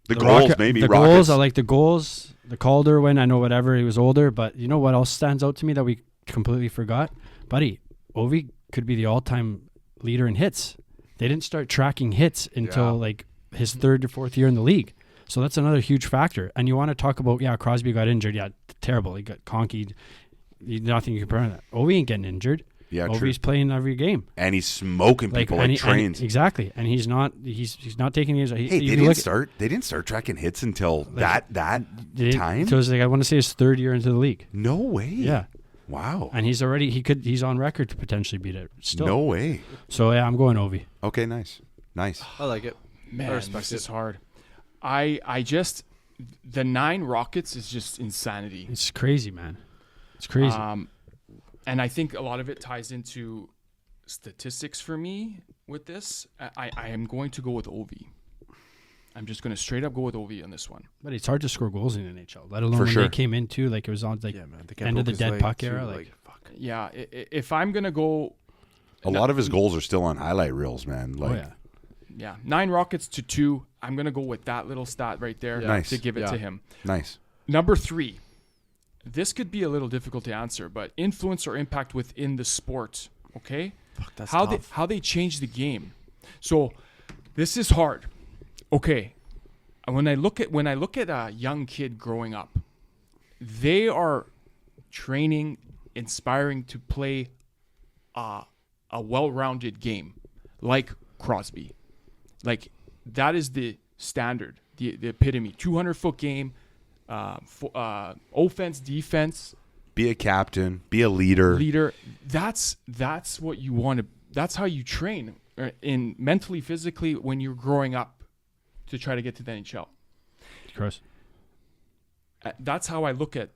Speaker 2: goals,
Speaker 4: Rocket-
Speaker 2: maybe
Speaker 4: the
Speaker 2: Rockets.
Speaker 4: goals. I like the goals. The Calder win. I know whatever he was older, but you know what else stands out to me that we completely forgot, buddy? Ovi could be the all-time leader in hits. They didn't start tracking hits until like his third or fourth year in the league. So that's another huge factor. And you want to talk about, Crosby got injured. Yeah, terrible. He got conkied. Nothing you compare to that. Ovi ain't getting injured.
Speaker 2: Yeah, true.
Speaker 4: Ovi's playing every game.
Speaker 2: And he's smoking people like trains.
Speaker 4: Exactly. And he's not taking these.
Speaker 2: Hey, they didn't start tracking hits until that time.
Speaker 4: So it's like, I want to say his third year into the league.
Speaker 2: No way.
Speaker 4: Yeah.
Speaker 2: Wow.
Speaker 4: And he's on record to potentially beat it still.
Speaker 2: No way.
Speaker 4: So yeah, I'm going Ovi.
Speaker 2: Okay, nice.
Speaker 3: I like it.
Speaker 1: Man,
Speaker 3: I respect
Speaker 1: this
Speaker 3: it.
Speaker 1: is hard. I just the 9 Rockets is just insanity.
Speaker 4: It's crazy, man. It's crazy.
Speaker 1: And I think a lot of it ties into statistics for me with this. I am going to go with Ovi. I'm just going to straight up go with Ovi on this one.
Speaker 4: But it's hard to score goals in the NHL, let alone
Speaker 2: For
Speaker 4: when
Speaker 2: sure.
Speaker 4: they came in too. Like it was on like end of the dead puck era. Like
Speaker 3: fuck.
Speaker 1: Yeah, if I'm going to go...
Speaker 2: A lot of his goals are still on highlight reels, man. Like,
Speaker 4: oh yeah.
Speaker 1: Yeah, 9 Rockets to 2. I'm going to go with that little stat right there
Speaker 2: Nice.
Speaker 1: to give it to him.
Speaker 2: Nice.
Speaker 1: Number 3. This could be a little difficult to answer, but influence or impact within the sport, okay?
Speaker 3: Fuck, that's
Speaker 1: how
Speaker 3: tough.
Speaker 1: they change the game. So this is hard. Okay. When I look at a young kid growing up, they are training, inspiring to play a well-rounded game like Crosby. Like that is the standard, the epitome. 200-foot game, offense, defense.
Speaker 2: Be a captain. Be a leader.
Speaker 1: That's what you want to. That's how you train in mentally, physically when you're growing up to try to get to the NHL.
Speaker 4: Chris.
Speaker 1: That's how I look at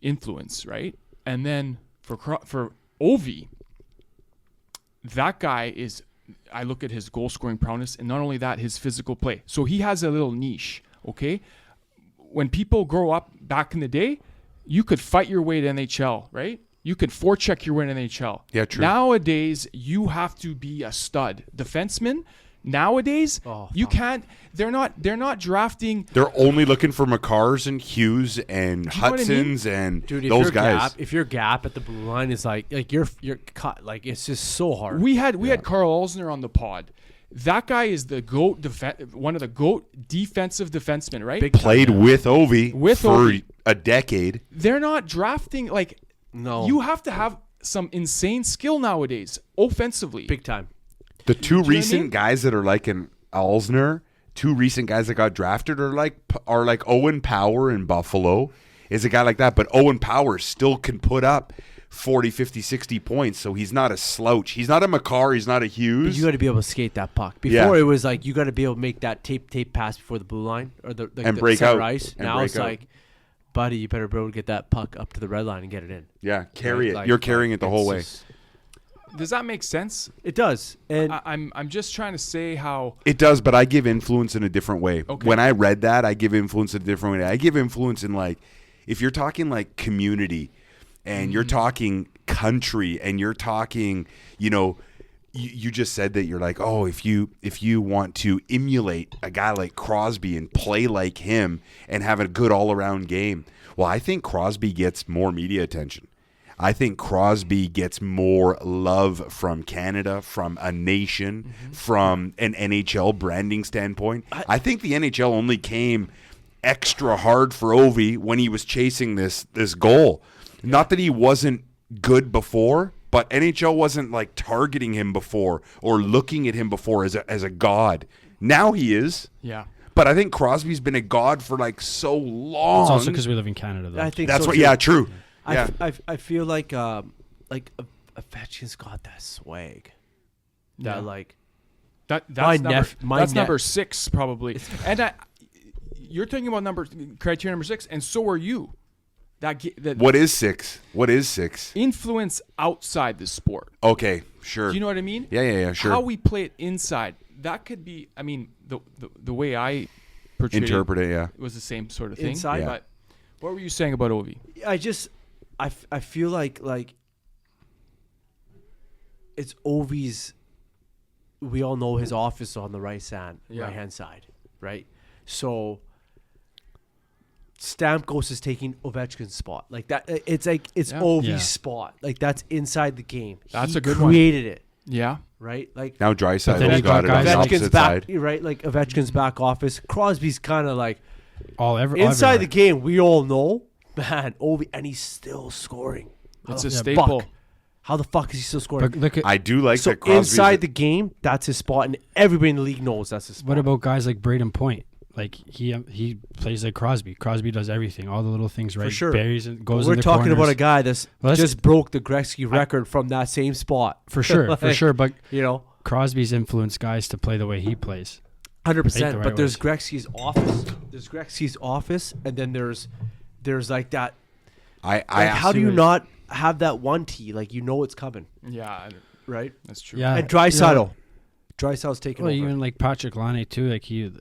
Speaker 1: influence, right? And then for Ovi, that guy is. I look at his goal scoring prowess, and not only that, his physical play. So he has a little niche. Okay, when people grow up back in the day, you could fight your way to NHL, right? You could forecheck your way to NHL.
Speaker 2: Yeah, true.
Speaker 1: Nowadays, you have to be a stud defenseman. Nowadays, you can't. They're not drafting.
Speaker 2: They're only looking for McCarrs and Hughes and
Speaker 1: know what I mean?
Speaker 2: Hudsons and
Speaker 3: Dude,
Speaker 2: those guys.
Speaker 3: If your gap at the blue line is like you're cut, like it's just so hard.
Speaker 1: We had Carl Olsner on the pod. That guy is the one of the GOAT defensive defensemen, right?
Speaker 2: Played with Ovi for
Speaker 1: Ovi.
Speaker 2: a decade.
Speaker 1: They're not drafting like.
Speaker 3: No.
Speaker 1: You have to have some insane skill nowadays, offensively.
Speaker 3: Big time.
Speaker 2: The two
Speaker 1: what I
Speaker 2: recent
Speaker 1: mean?
Speaker 2: guys that are like an Alsner, two recent guys that got drafted are like Owen Power in Buffalo is a guy like that. But Owen Power still can put up 40, 50, 60 points. So he's not a slouch. He's not a McCarr. He's not a
Speaker 3: But
Speaker 2: Hughes.
Speaker 3: you got to be able to skate that puck. Before it was like you got to be able to make that tape pass before the blue line or the
Speaker 2: break
Speaker 3: center
Speaker 2: out.
Speaker 3: ice.
Speaker 2: And
Speaker 3: Now
Speaker 2: break
Speaker 3: it's
Speaker 2: out.
Speaker 3: like, buddy, you better be able to get that puck up to the red line and get it in.
Speaker 2: Yeah, carry
Speaker 3: Right?
Speaker 2: it.
Speaker 3: Like-
Speaker 2: You're carrying it the
Speaker 3: it's
Speaker 2: whole way.
Speaker 3: just-
Speaker 1: Does that make sense?
Speaker 3: It does. And
Speaker 1: I'm just trying to say how.
Speaker 2: It does, but I give influence in a different way.
Speaker 1: Okay.
Speaker 2: When I read that, I give influence in a different way. I give influence in like, if you're talking like community and you're talking country and you're talking, you just said that you're like, oh, if you want to emulate a guy like Crosby and play like him and have a good all-around game, well, I think Crosby gets more media attention. I think Crosby gets more love from Canada, from a nation, from an NHL branding standpoint. I think the NHL only came extra hard for Ovi when he was chasing this goal. Not that he wasn't good before, but NHL wasn't like targeting him before or looking at him before as a god. Now he is.
Speaker 1: Yeah.
Speaker 2: But I think Crosby's been a god for like so long.
Speaker 4: It's also because we live in Canada, though.
Speaker 3: I think
Speaker 2: That's
Speaker 3: so
Speaker 2: what.
Speaker 3: too.
Speaker 2: Yeah, true. Yeah.
Speaker 3: I feel like Ovechkin's got that swag.
Speaker 1: Yeah.
Speaker 3: That like
Speaker 1: That's
Speaker 3: my
Speaker 1: that's
Speaker 3: nep-
Speaker 1: number 6 probably. And you're talking about criteria number 6, and so are you. That
Speaker 2: What is 6? What is 6?
Speaker 1: influence outside the sport.
Speaker 2: Okay, sure.
Speaker 1: Do you know what I mean?
Speaker 2: Yeah, sure.
Speaker 1: How we play it inside. That could be. I mean, the way I portrayed
Speaker 2: Interpret it, yeah.
Speaker 1: it was the same sort of thing.
Speaker 3: Inside?
Speaker 2: Yeah.
Speaker 1: But what were you saying about Ovi?
Speaker 3: I feel like it's Ovi's we all know his office on the right hand side, right? So Stamkos is taking Ovechkin's spot. Like that, it's Ovi's
Speaker 4: Yeah.
Speaker 3: spot. Like that's inside the game.
Speaker 1: That's
Speaker 3: he
Speaker 1: a good one.
Speaker 3: created it,
Speaker 1: Yeah.
Speaker 3: right? Like
Speaker 2: Now
Speaker 4: But then
Speaker 2: Draisaitl's
Speaker 4: you
Speaker 2: got
Speaker 4: got
Speaker 2: it on
Speaker 4: guys
Speaker 2: the
Speaker 4: like-
Speaker 3: Ovechkin's
Speaker 2: opposite
Speaker 3: back,
Speaker 2: side.
Speaker 3: right? Like Ovechkin's back office. Crosby's kind of like
Speaker 4: everywhere.
Speaker 3: inside the game. We all know, man, Ovi, and he's still scoring.
Speaker 1: It's
Speaker 3: How
Speaker 1: a
Speaker 3: the
Speaker 1: staple.
Speaker 3: fuck? How the fuck is he still scoring?
Speaker 4: But look at
Speaker 2: I do like
Speaker 3: so
Speaker 2: that Crosby's
Speaker 3: inside the game, that's his spot, and everybody in the league knows that's his spot.
Speaker 4: what about guys like Braden Point? Like he plays like Crosby. Crosby does everything, all the little things right.
Speaker 3: sure.
Speaker 4: Buries and goes.
Speaker 3: We're
Speaker 4: in the
Speaker 3: talking about
Speaker 4: corners.
Speaker 3: a guy that's
Speaker 4: Well, that's-
Speaker 3: just broke the Gretzky record from that same spot.
Speaker 4: for sure, for
Speaker 3: Like,
Speaker 4: sure. But
Speaker 3: You know,
Speaker 4: Crosby's influenced guys to play the way he plays.
Speaker 3: 100%.
Speaker 4: right
Speaker 3: But there's
Speaker 4: ways.
Speaker 3: Gretzky's office. There's Gretzky's office, and then there's like that.
Speaker 2: I
Speaker 3: Like, how do
Speaker 4: see
Speaker 3: you
Speaker 4: what-
Speaker 3: not have that one T? Like you know it's coming,
Speaker 1: Yeah.
Speaker 3: right?
Speaker 1: That's true.
Speaker 4: Yeah.
Speaker 3: And Draisaitl. Draisaitl's taking
Speaker 4: Well,
Speaker 3: over.
Speaker 4: even like Patrick Laine too. Like he.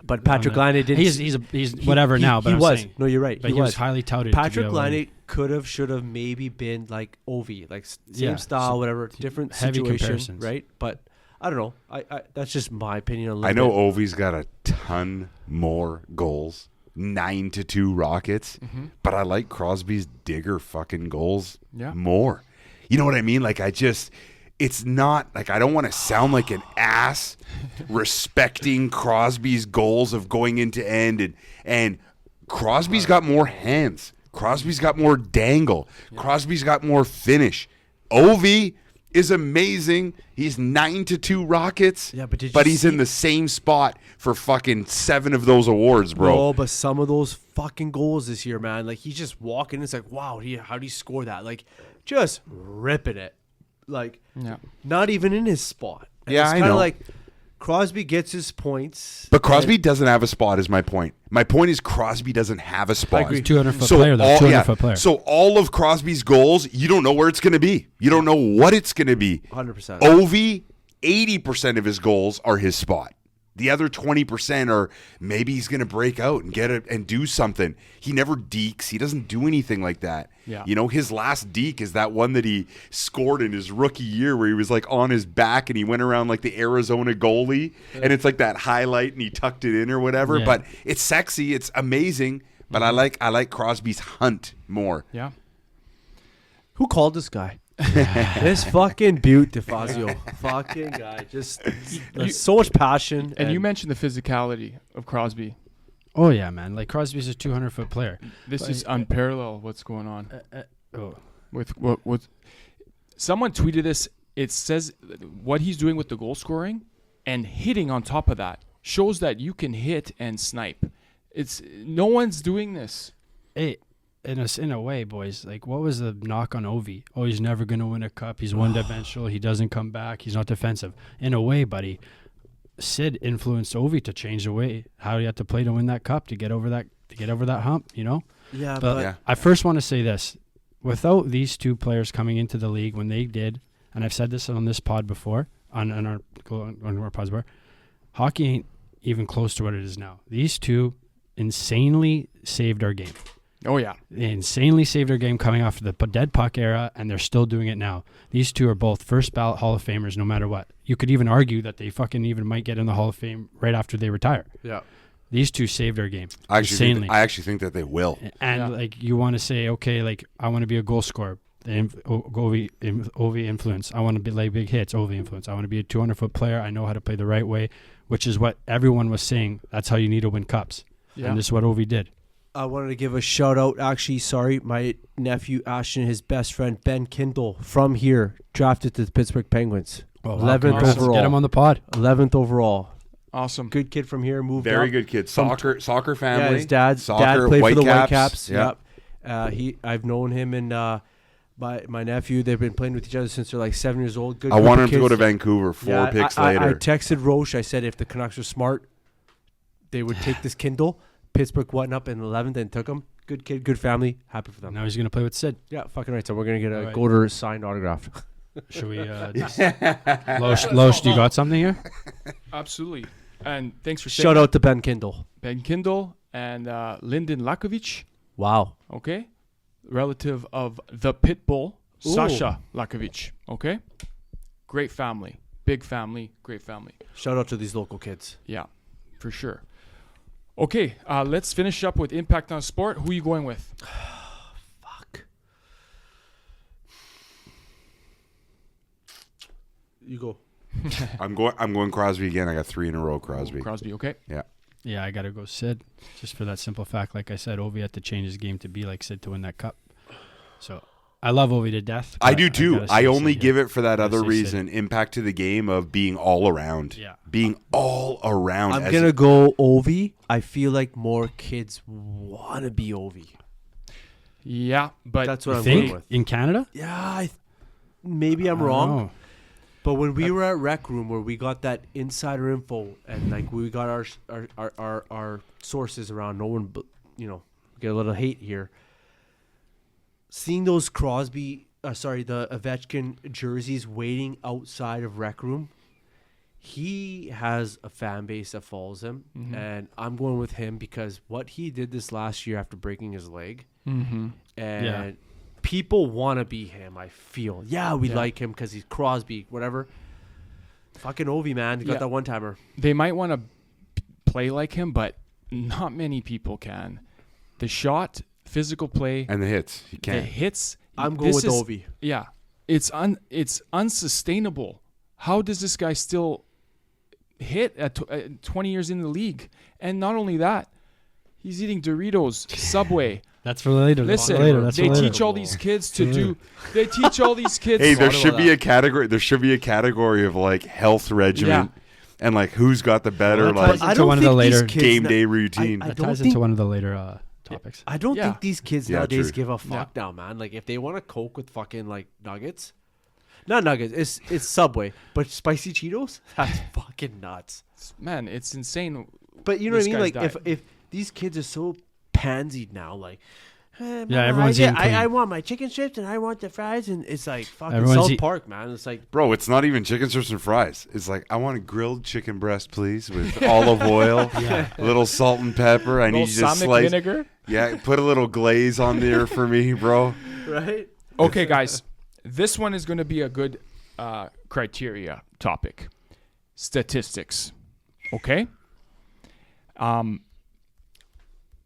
Speaker 3: But Patrick
Speaker 4: on the-
Speaker 3: Laine didn't.
Speaker 4: He's whatever now. But
Speaker 3: he
Speaker 4: I'm
Speaker 3: was.
Speaker 4: saying,
Speaker 3: No, you're right.
Speaker 4: but he was highly touted. to be
Speaker 3: Patrick
Speaker 4: able to-
Speaker 3: Laine could have, should have, maybe been like Ovi, like same
Speaker 4: Yeah,
Speaker 3: style,
Speaker 4: so
Speaker 3: whatever, different
Speaker 4: heavy
Speaker 3: situation,
Speaker 4: comparisons.
Speaker 3: right? But I don't know. I that's just my opinion.
Speaker 2: I know Ovi's got a ton more goals, 9-2 Rockets, but I like Crosby's digger fucking goals
Speaker 1: Yeah.
Speaker 2: more. You know what I mean? Like it's not like I don't want to sound like an ass respecting Crosby's goals of going into end and Crosby's got more hands. Crosby's got more dangle. Crosby's got more finish. Ovi is amazing. He's 9-2 Rockets.
Speaker 3: Yeah, but did you
Speaker 2: he's
Speaker 3: see-
Speaker 2: in the same spot for fucking 7 of those awards, bro.
Speaker 3: No, but some of those fucking goals this year, man, like he's just walking. It's like, wow, how do you score that? Like, just ripping it. Like,
Speaker 1: Yeah.
Speaker 3: not even in his spot. And
Speaker 2: Yeah,
Speaker 3: it's
Speaker 2: I
Speaker 3: kinda
Speaker 2: know.
Speaker 3: like Crosby gets his points.
Speaker 2: But Crosby doesn't have a spot is my point. My point is Crosby doesn't have a spot.
Speaker 3: agree.
Speaker 4: 200-foot player, though. 200-foot player.
Speaker 2: So all of Crosby's goals, you don't know where it's going to be. You don't know what it's going to be.
Speaker 3: 100%.
Speaker 2: Ovi, 80% of his goals are his spot. The other 20% are maybe he's going to break out and get it and do something. He never dekes. He doesn't do anything like that.
Speaker 1: Yeah.
Speaker 2: You know, his last deke is that one that he scored in his rookie year where he was like on his back and he went around like the Arizona goalie and it's like that highlight and he tucked it in or whatever.
Speaker 4: Yeah.
Speaker 2: But it's sexy. It's amazing. But I like Crosby's hunt more.
Speaker 1: Yeah.
Speaker 3: Who called this guy? This fucking Butte DeFazio. Fucking guy. Just there's so much passion.
Speaker 1: And you mentioned the physicality of Crosby.
Speaker 4: Oh yeah, man. Like Crosby's a 200-foot player.
Speaker 1: This is unparalleled. What's going on
Speaker 4: Oh.
Speaker 1: with what? Someone tweeted this. It says what he's doing with the goal scoring and hitting on top of that shows that you can hit and snipe. It's no one's doing this.
Speaker 4: Hey, in a way, boys. Like, what was the knock on Ovi? Oh, he's never gonna win a cup. He's one-dimensional. He doesn't come back. He's not defensive. In a way, buddy, Sid influenced Ovi to change the way how he had to play to win that cup to get over that hump. You know.
Speaker 3: Yeah,
Speaker 4: But
Speaker 2: Yeah.
Speaker 4: I first want to say this: without these two players coming into the league when they did, and I've said this on this pod before, on our pods bar, hockey ain't even close to what it is now. These two insanely saved our game.
Speaker 1: Oh yeah.
Speaker 4: They insanely saved our game coming off of the dead puck era, and they're still doing it now. These two are both first ballot Hall of Famers, no matter what. You could even argue that they fucking even might get in the Hall of Fame right after they retire.
Speaker 3: yeah.
Speaker 4: These two saved our game
Speaker 2: I
Speaker 4: insanely.
Speaker 2: actually think that they will.
Speaker 4: And
Speaker 1: Yeah.
Speaker 4: like you want to say, okay, like I want to be a goal scorer, Ovi influence. I want to be like big hits, Ovi influence. I want to be a 200-foot player. I know how to play the right way, which is what everyone was saying. That's how you need to win cups.
Speaker 1: Yeah.
Speaker 4: And this is what Ovi did.
Speaker 3: I wanted to give a shout out. Actually, sorry, my nephew Ashton, his best friend Ben Kindle from here, drafted to the Pittsburgh Penguins. 11th
Speaker 1: awesome.
Speaker 3: overall.
Speaker 4: Get him on the pod.
Speaker 3: 11th overall.
Speaker 1: Awesome.
Speaker 3: Good kid from here. Moved
Speaker 2: Very
Speaker 3: up.
Speaker 2: good kid. Soccer family.
Speaker 3: Yeah, his dad
Speaker 2: Soccer,
Speaker 3: played for the
Speaker 2: Whitecaps.
Speaker 3: Whitecaps.
Speaker 2: Yeah.
Speaker 3: Yep. I've known him and my nephew. They've been playing with each other since they're like 7 years old. Good
Speaker 2: I
Speaker 3: group
Speaker 2: wanted
Speaker 3: of
Speaker 2: him to go to
Speaker 3: kids.
Speaker 2: Vancouver 4 picks
Speaker 3: I
Speaker 2: later.
Speaker 3: texted Roche. I said if the Canucks are smart, they would take this Kindle. Pittsburgh went up in 11th and took him. Good kid, good family. Happy for them.
Speaker 4: Now he's gonna play with Sid.
Speaker 3: Yeah, fucking right. So we're gonna get a
Speaker 4: All right.
Speaker 3: Goatrage signed autograph.
Speaker 4: Should we? Loesch, do you got something here?
Speaker 1: Absolutely. And thanks for saying
Speaker 3: Shout
Speaker 1: that.
Speaker 3: out to Ben Kindle.
Speaker 1: Ben Kindle and Lyndon Lakovic.
Speaker 3: Wow.
Speaker 1: Okay, relative of the Pitbull,
Speaker 3: Ooh.
Speaker 1: Sasha Lakovic. Okay, great family. Big family, great family.
Speaker 3: Shout out to these local kids.
Speaker 1: Yeah, for sure. Okay, let's finish up with impact on sport. Who are you going with?
Speaker 3: Fuck. You go.
Speaker 2: I'm going Crosby again. I got 3 in a row. Crosby.
Speaker 1: Crosby, okay.
Speaker 2: Yeah.
Speaker 4: Yeah, I got to go Sid. Just for that simple fact. Like I said, Ovi had to change his game to be like Sid to win that cup. So I love Ovi to death.
Speaker 2: I
Speaker 4: but
Speaker 2: do too.
Speaker 4: gotta
Speaker 2: I
Speaker 4: say
Speaker 2: only
Speaker 4: Sid
Speaker 2: give
Speaker 4: here.
Speaker 2: it for that
Speaker 4: Gotta
Speaker 2: other
Speaker 4: say
Speaker 2: reason. Impact to the game of being all around.
Speaker 4: Yeah.
Speaker 2: Being all around.
Speaker 3: I'm
Speaker 2: as
Speaker 3: gonna go Ovi. I feel like more kids want to be Ovi.
Speaker 1: Yeah, but
Speaker 3: That's what
Speaker 4: You
Speaker 3: I'm
Speaker 4: think?
Speaker 3: going with.
Speaker 4: In Canada?
Speaker 3: Yeah, maybe I'm
Speaker 4: I don't
Speaker 3: wrong.
Speaker 4: know.
Speaker 3: But when we were at Rec Room, where we got that insider info, and like we got our sources around, no one, get a little hate here. Seeing those the Ovechkin jerseys waiting outside of Rec Room, he has a fan base that follows him, and I'm going with him because what he did this last year after breaking his leg, and
Speaker 4: Yeah.
Speaker 3: people want to be him. I feel, we like him because he's Crosby, whatever. Fucking Ovi, man, he got that one timer.
Speaker 1: they might want to play like him, but not many people can. The shot, physical play,
Speaker 2: And the hits. You
Speaker 1: the
Speaker 2: can't.
Speaker 1: hits.
Speaker 3: I'm going
Speaker 1: this
Speaker 3: with
Speaker 1: is-
Speaker 3: Ovi.
Speaker 1: Yeah, it's unsustainable. How does this guy still hit at 20 years in the league? And not only that, he's eating Doritos, Subway.
Speaker 4: That's for later.
Speaker 1: Listen,
Speaker 4: That's for later. That's
Speaker 1: they
Speaker 4: for later.
Speaker 1: teach all these kids to do. They teach all these kids.
Speaker 2: Hey, there
Speaker 3: Thought
Speaker 2: should
Speaker 3: about
Speaker 2: be
Speaker 3: that.
Speaker 2: a category. There should be a category of like health regimen, and like who's got the better
Speaker 4: Well, that
Speaker 2: like
Speaker 4: ties into one of the later
Speaker 2: game day routine.
Speaker 3: I
Speaker 4: That
Speaker 3: don't
Speaker 4: ties
Speaker 3: think-
Speaker 4: into one of the later topics.
Speaker 3: I don't
Speaker 1: Yeah.
Speaker 3: think these kids
Speaker 2: Yeah,
Speaker 3: nowadays
Speaker 2: true.
Speaker 3: give a fuck now, man. Like if they want to coke with fucking like nuggets, not nuggets, it's Subway, but spicy Cheetos, that's fucking nuts.
Speaker 1: Man, it's insane.
Speaker 3: But you know what I
Speaker 1: This
Speaker 3: mean?
Speaker 1: guy's
Speaker 3: Like
Speaker 1: diet.
Speaker 3: if these kids are so pansied now, like.
Speaker 4: Yeah, everyone's eating clean.
Speaker 3: I want my chicken strips and I want the fries, and it's like fucking
Speaker 4: Everyone's
Speaker 3: South
Speaker 4: eat-
Speaker 3: Park, man. It's like
Speaker 2: Bro, it's not even chicken strips and fries. It's like I want a grilled chicken breast, please, with olive oil, a little salt and pepper. I need you to
Speaker 1: Balsamic
Speaker 2: slice.
Speaker 1: vinegar.
Speaker 2: Yeah, put a little glaze on there for me, bro.
Speaker 3: right.
Speaker 1: Okay, guys, this one is going to be a good criteria topic. Statistics. Okay.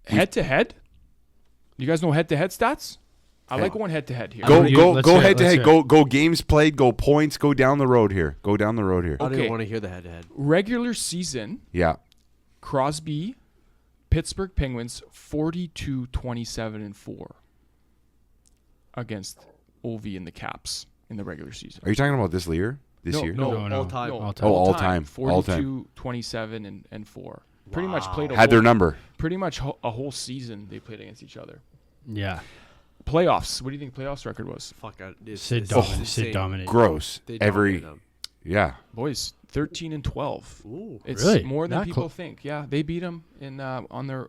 Speaker 1: Head to head. You guys know head to head stats? I like going head to head here.
Speaker 2: Go
Speaker 4: You-
Speaker 2: go
Speaker 4: let's
Speaker 2: go
Speaker 4: hear it,
Speaker 2: head to
Speaker 4: let's
Speaker 2: head.
Speaker 4: hear
Speaker 2: Go games played. Go points. Go down the road here. Go down the road here.
Speaker 3: I don't
Speaker 1: Okay.
Speaker 3: even want to hear the head to head.
Speaker 1: Regular season,
Speaker 2: Yeah.
Speaker 1: Crosby, Pittsburgh Penguins 42-27-4 against OV in the Caps in the regular season.
Speaker 2: Are you talking about this year? This year?
Speaker 3: No,
Speaker 4: No,
Speaker 3: all time.
Speaker 1: No,
Speaker 4: All time.
Speaker 2: Oh, all time. All time.
Speaker 1: 42-27 and 4. Pretty much played a
Speaker 2: Had their
Speaker 1: whole,
Speaker 2: number.
Speaker 1: pretty much a whole season they played against each other.
Speaker 4: Yeah.
Speaker 1: Playoffs. What do you think playoffs record was?
Speaker 3: Fuck, it's
Speaker 4: Sid
Speaker 3: insane.
Speaker 4: dominated.
Speaker 2: Gross.
Speaker 3: They
Speaker 2: Every
Speaker 3: dominate
Speaker 2: yeah.
Speaker 1: Boys, 13-12.
Speaker 3: them. Ooh.
Speaker 1: It's
Speaker 4: Really?
Speaker 1: more than
Speaker 4: That
Speaker 1: people
Speaker 4: close?
Speaker 1: think. Yeah, they beat them in on their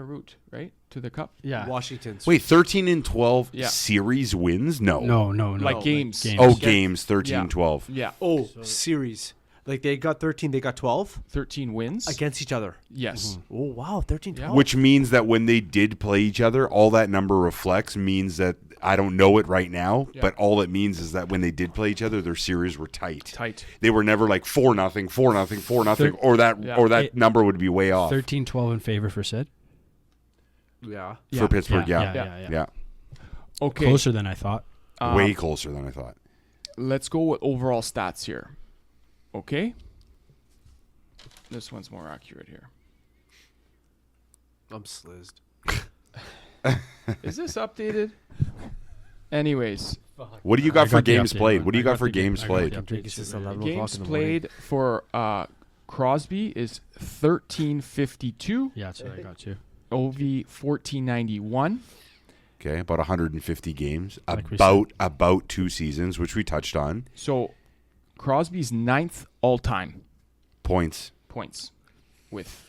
Speaker 1: route, right, to the cup.
Speaker 4: Yeah.
Speaker 3: Washington's.
Speaker 2: Wait, 13 and 12
Speaker 1: Yeah.
Speaker 2: series wins? No.
Speaker 4: No.
Speaker 1: Like games.
Speaker 2: Oh, games 13
Speaker 1: Yeah.
Speaker 2: 12.
Speaker 1: Yeah,
Speaker 3: Oh, series. Like they got 13, they got 12
Speaker 1: 13 wins.
Speaker 3: against each other.
Speaker 1: Yes.
Speaker 3: Oh, wow. 13, 12.
Speaker 2: Which means that when they did play each other, all that number reflects means that I don't know it right now,
Speaker 1: Yeah.
Speaker 2: but all it means is that when they did play each other, their series were tight.
Speaker 1: Tight.
Speaker 2: They were never like 4-0, 4-0, 4-0,
Speaker 1: Yeah.
Speaker 2: or that number would be way off
Speaker 4: 13-12 in favor for Sid.
Speaker 3: Yeah.
Speaker 2: for Pittsburgh. Yeah.
Speaker 4: Yeah.
Speaker 1: Okay.
Speaker 4: Closer than I thought.
Speaker 2: Way closer than I thought.
Speaker 1: Let's go with overall stats here. Okay. This one's more accurate here.
Speaker 3: I'm slizzed.
Speaker 1: Is this updated? Anyways,
Speaker 2: What do you got
Speaker 4: I
Speaker 2: for
Speaker 4: got the
Speaker 2: games
Speaker 4: updated
Speaker 2: played?
Speaker 4: one.
Speaker 2: What do you
Speaker 4: I
Speaker 2: got
Speaker 4: got
Speaker 2: for
Speaker 4: the game-
Speaker 2: games
Speaker 4: I got
Speaker 2: played?
Speaker 4: the
Speaker 3: I'm drinking
Speaker 4: updates
Speaker 3: since
Speaker 4: already.
Speaker 3: 11 o'clock
Speaker 1: games
Speaker 3: in the morning.
Speaker 1: played for Crosby is 1352,
Speaker 4: Yeah, that's what I got too.
Speaker 1: OV 1491.
Speaker 2: Okay, about 150 games.
Speaker 4: Like we
Speaker 2: About 2 seasons, which we touched on.
Speaker 1: So Crosby's 9th all-time
Speaker 2: Points.
Speaker 1: points with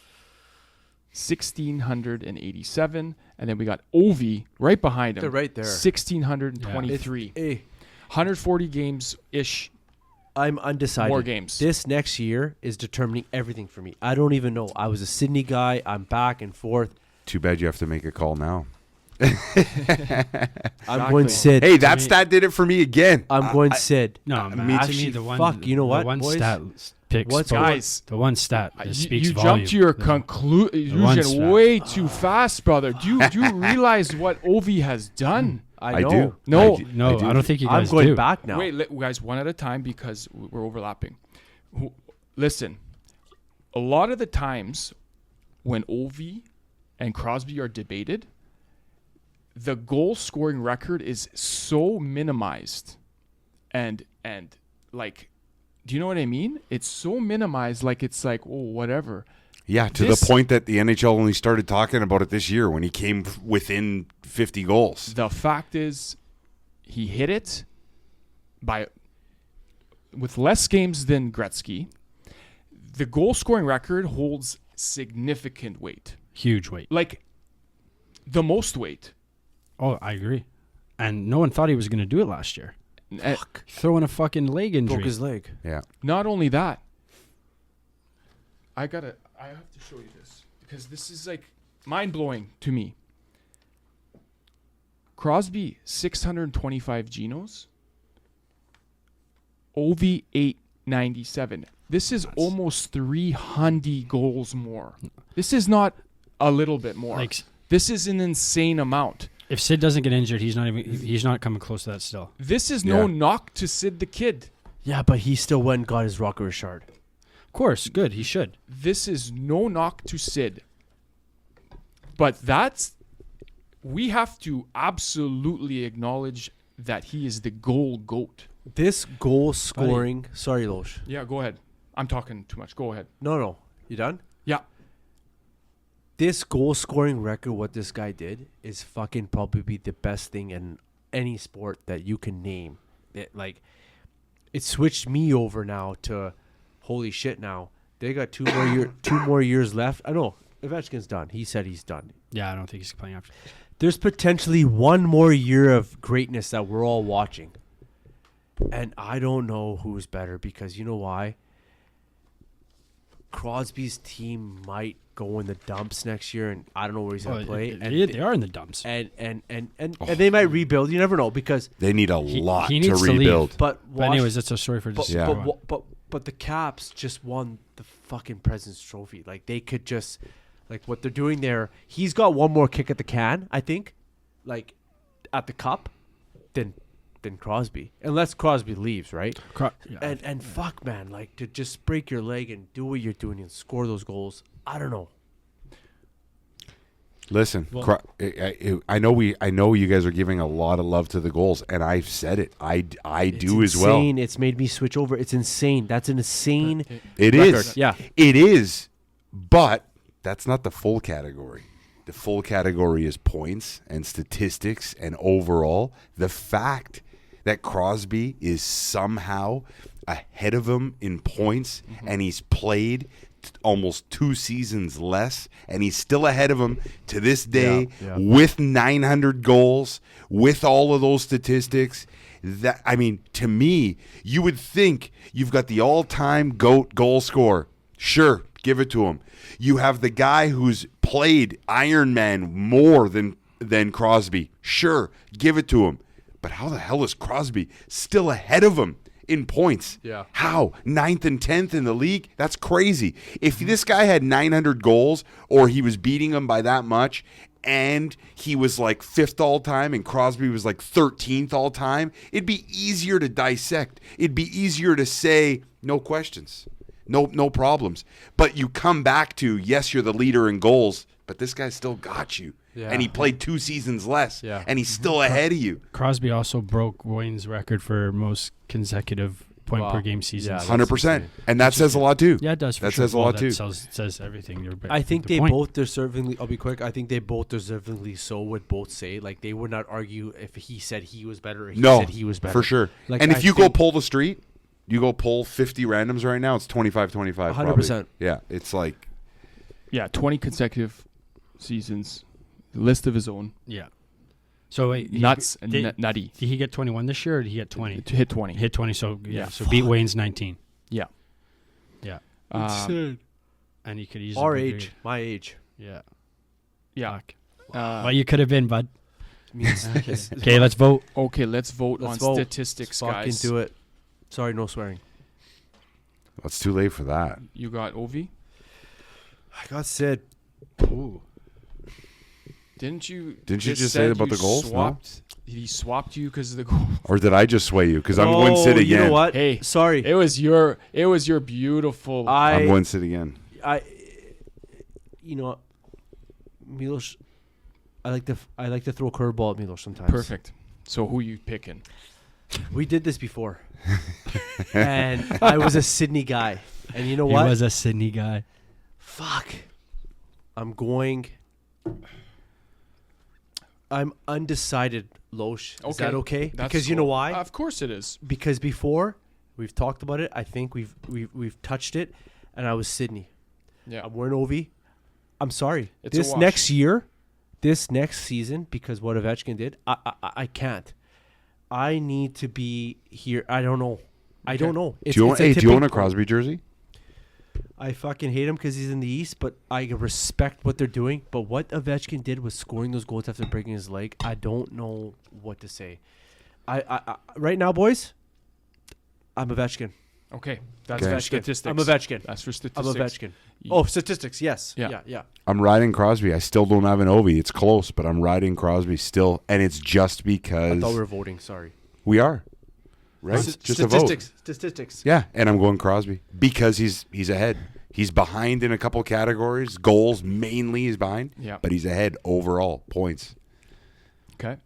Speaker 1: 1,687, and then we got Ovi right behind him.
Speaker 3: They're right there.
Speaker 1: 1,623.
Speaker 3: Hey,
Speaker 1: 140 games ish.
Speaker 3: I'm undecided.
Speaker 1: More games.
Speaker 3: This next year is determining everything for me. I don't even know. I was a Sydney guy. I'm back and forth.
Speaker 2: Too bad you have to make a call now.
Speaker 3: I'm going Sid.
Speaker 2: Hey, that stat did it for me again.
Speaker 3: I'm going Sid.
Speaker 4: No, man,
Speaker 2: me
Speaker 4: actually,
Speaker 3: too.
Speaker 4: the one.
Speaker 3: Fuck, you know what,
Speaker 4: The one
Speaker 3: boys?
Speaker 4: stat picks.
Speaker 3: What's
Speaker 1: Guys,
Speaker 4: the one stat that
Speaker 1: You,
Speaker 4: speaks
Speaker 1: you
Speaker 4: volume.
Speaker 1: jumped to your
Speaker 4: The one
Speaker 1: conclusion
Speaker 4: stat.
Speaker 1: way too fast, brother. Do you realize what Ovi has done?
Speaker 3: I know.
Speaker 2: do.
Speaker 1: No.
Speaker 2: I do.
Speaker 4: No, I don't think you guys
Speaker 3: I'm going
Speaker 4: do.
Speaker 3: back now.
Speaker 1: Wait, guys, one at a time because we're overlapping. Listen, a lot of the times when Ovi and Crosby are debated, the goal scoring record is so minimized, and like, do you know what I mean? It's so minimized, like it's like, oh, whatever.
Speaker 2: Yeah, to
Speaker 1: This-
Speaker 2: the point that the NHL only started talking about it this year when he came within 50 goals.
Speaker 1: The fact is, he hit it with less games than Gretzky. The goal scoring record holds significant weight,
Speaker 4: Huge weight.
Speaker 1: like the most weight.
Speaker 4: Oh, I agree. And no one thought he was going to do it last year. Throwing a fucking leg injury.
Speaker 3: Broke his leg.
Speaker 2: Yeah.
Speaker 1: Not only that, I have to show you this because this is like mind blowing to me. Crosby 625 genos, Ovi 897. This is almost 300 goals more. This is not a little bit more.
Speaker 4: Like,
Speaker 1: This is an insane amount.
Speaker 4: if Sid doesn't get injured, he's not coming close to that still.
Speaker 1: This is no
Speaker 2: Yeah.
Speaker 1: knock to Sid the Kid.
Speaker 3: Yeah, but he still went and got his Rocket Richard.
Speaker 4: Of course, good. He should.
Speaker 1: This is no knock to Sid. But we have to absolutely acknowledge that he is the goal goat.
Speaker 3: This goal scoring. Sorry, Loesch.
Speaker 1: Yeah, go ahead. I'm talking too much. Go ahead.
Speaker 3: No. You done?
Speaker 1: Yeah.
Speaker 3: This goal scoring record, what this guy did, is fucking probably be the best thing in any sport that you can name. It switched me over now to holy shit. Now they got 2 more years left. I know Ovechkin's done. He said he's done.
Speaker 4: Yeah, I don't think he's playing after.
Speaker 3: There's potentially 1 more year of greatness that we're all watching, and I don't know who's better because you know why? Crosby's team might go in the dumps next year, and I don't know where he's gonna play.
Speaker 4: They are in the dumps.
Speaker 3: And they might rebuild. You never know because.
Speaker 2: They need a lot
Speaker 4: he
Speaker 2: to
Speaker 4: needs to leave.
Speaker 2: rebuild.
Speaker 3: But
Speaker 4: anyways, that's a story for
Speaker 3: but,
Speaker 4: just.
Speaker 2: Yeah.
Speaker 3: but the Caps just won the fucking President's Trophy. Like they could just, like what they're doing there. He's got 1 more kick at the can, I think, like at the cup, than Crosby, unless Crosby leaves, right? And fuck, man, like to just break your leg and do what you're doing and score those goals. I don't know.
Speaker 2: Listen,
Speaker 4: Well-
Speaker 2: I know you guys are giving a lot of love to the goals, and I've said it. I do as well.
Speaker 3: Insane. It's made me switch over. It's insane. That's an insane.
Speaker 2: It
Speaker 3: record.
Speaker 2: is.
Speaker 3: Yeah.
Speaker 2: It is. But that's not the full category. The full category is points and statistics and overall. The fact that Crosby is somehow ahead of him in points and he's played almost 2 seasons less and he's still ahead of him to this day with 900 goals, with all of those statistics. That, I mean, to me, you would think you've got the all-time GOAT goal scorer. Sure, give it to him. You have the guy who's played Iron Man more than Crosby. Sure, give it to him. But how the hell is Crosby still ahead of him in points?
Speaker 3: Yeah.
Speaker 2: How? 9th and 10th in the league? That's crazy. If this guy had 900 goals or he was beating him by that much and he was like 5th all time and Crosby was like 13th all time, it'd be easier to dissect. It'd be easier to say, no questions. No problems. But you come back to, yes, you're the leader in goals, but this guy still got you.
Speaker 3: Yeah.
Speaker 2: And he played 2 seasons less.
Speaker 3: Yeah.
Speaker 2: And he's still ahead of you.
Speaker 4: Crosby also broke Wayne's record for most consecutive point per game seasons.
Speaker 3: Yeah,
Speaker 2: 100%. And that says a lot too.
Speaker 4: Yeah, it does. For
Speaker 2: That
Speaker 4: sure.
Speaker 2: says a lot
Speaker 4: that
Speaker 2: too.
Speaker 4: Says everything.
Speaker 3: I think
Speaker 4: The
Speaker 3: they
Speaker 4: point.
Speaker 3: both deservingly. I'll be quick. I think they both deservingly so would both say like they would not argue if he said he was better or he
Speaker 2: No,
Speaker 3: said he was better
Speaker 2: for sure.
Speaker 3: Like,
Speaker 2: and if
Speaker 3: I
Speaker 2: you go
Speaker 3: think-
Speaker 2: pull the street, you go pull 50 randoms right now, it's 25-25.
Speaker 3: 100%.
Speaker 2: Yeah, it's like,
Speaker 1: Yeah, 20 consecutive seasons. List of his own.
Speaker 4: Yeah. So wait,
Speaker 1: Nuts and
Speaker 4: did,
Speaker 1: nutty.
Speaker 4: did he get 21 this year or did he get 20?
Speaker 1: To hit 20.
Speaker 4: Hit 20, so
Speaker 1: Yeah.
Speaker 4: so beat Wayne's 19.
Speaker 1: Yeah.
Speaker 4: Yeah. And he could easily
Speaker 3: Our
Speaker 4: be
Speaker 3: age,
Speaker 4: great.
Speaker 3: my age.
Speaker 4: Yeah.
Speaker 1: Yeah.
Speaker 4: Well, you could have been, bud.
Speaker 3: Means
Speaker 4: Okay, let's vote.
Speaker 1: Okay, let's vote on
Speaker 3: Let's vote.
Speaker 1: statistics,
Speaker 3: fucking
Speaker 1: guys.
Speaker 3: do it. Sorry, no swearing.
Speaker 2: Well, it's too late for that.
Speaker 1: You got Ovi.
Speaker 3: I got Sid.
Speaker 4: Ooh.
Speaker 1: Didn't you
Speaker 2: just say about the goals? No?
Speaker 1: Swapped, he swapped you because of the goal.
Speaker 2: Or did I just sway you? Because I'm going Sid again.
Speaker 3: You know what?
Speaker 1: Hey,
Speaker 3: Sorry.
Speaker 1: it was your beautiful.
Speaker 2: I'm going Sid again.
Speaker 3: You know, Milos. I like to throw a curveball at Milos sometimes.
Speaker 1: Perfect. So who you picking?
Speaker 3: We did this before, and I was a Sydney guy, and you know
Speaker 4: He
Speaker 3: what?
Speaker 4: was a Sydney guy.
Speaker 3: Fuck. I'm undecided, Loesch. Is that okay?
Speaker 1: That's
Speaker 3: Because you know
Speaker 1: cool.
Speaker 3: why?
Speaker 1: Of course it is.
Speaker 3: Because before we've talked about it. I think we've touched it, and I was Sydney.
Speaker 1: Yeah.
Speaker 3: I'm wearing Ovi. I'm sorry.
Speaker 1: It's a
Speaker 3: This
Speaker 1: wash.
Speaker 3: next year, this next season, because what Ovechkin did, I can't. I need to be here. I don't know. I don't know.
Speaker 2: Do you own a
Speaker 3: tipping
Speaker 2: Crosby jersey?
Speaker 3: I fucking hate him because he's in the East, but I respect what they're doing. But what Ovechkin did was scoring those goals after breaking his leg. I don't know what to say. I right now, boys, I'm Ovechkin.
Speaker 1: Okay. That's
Speaker 2: Okay.
Speaker 1: for
Speaker 3: Ovechkin.
Speaker 1: statistics.
Speaker 3: I'm Ovechkin.
Speaker 1: That's for
Speaker 3: I'm
Speaker 1: statistics.
Speaker 3: Ovechkin.
Speaker 1: You-
Speaker 3: Oh, statistics. Yes.
Speaker 1: Yeah.
Speaker 3: Yeah.
Speaker 2: I'm riding Crosby. I still don't have an Ovi. It's close, but I'm riding Crosby still, and it's just
Speaker 3: I
Speaker 2: because
Speaker 3: thought we were voting. Sorry.
Speaker 2: we are. Right? Just a vote.
Speaker 3: Statistics.
Speaker 2: Yeah, and I'm going Crosby because he's ahead. He's behind in a couple categories. Goals mainly he's behind.
Speaker 1: Yeah.
Speaker 2: But he's ahead overall points.
Speaker 1: Okay.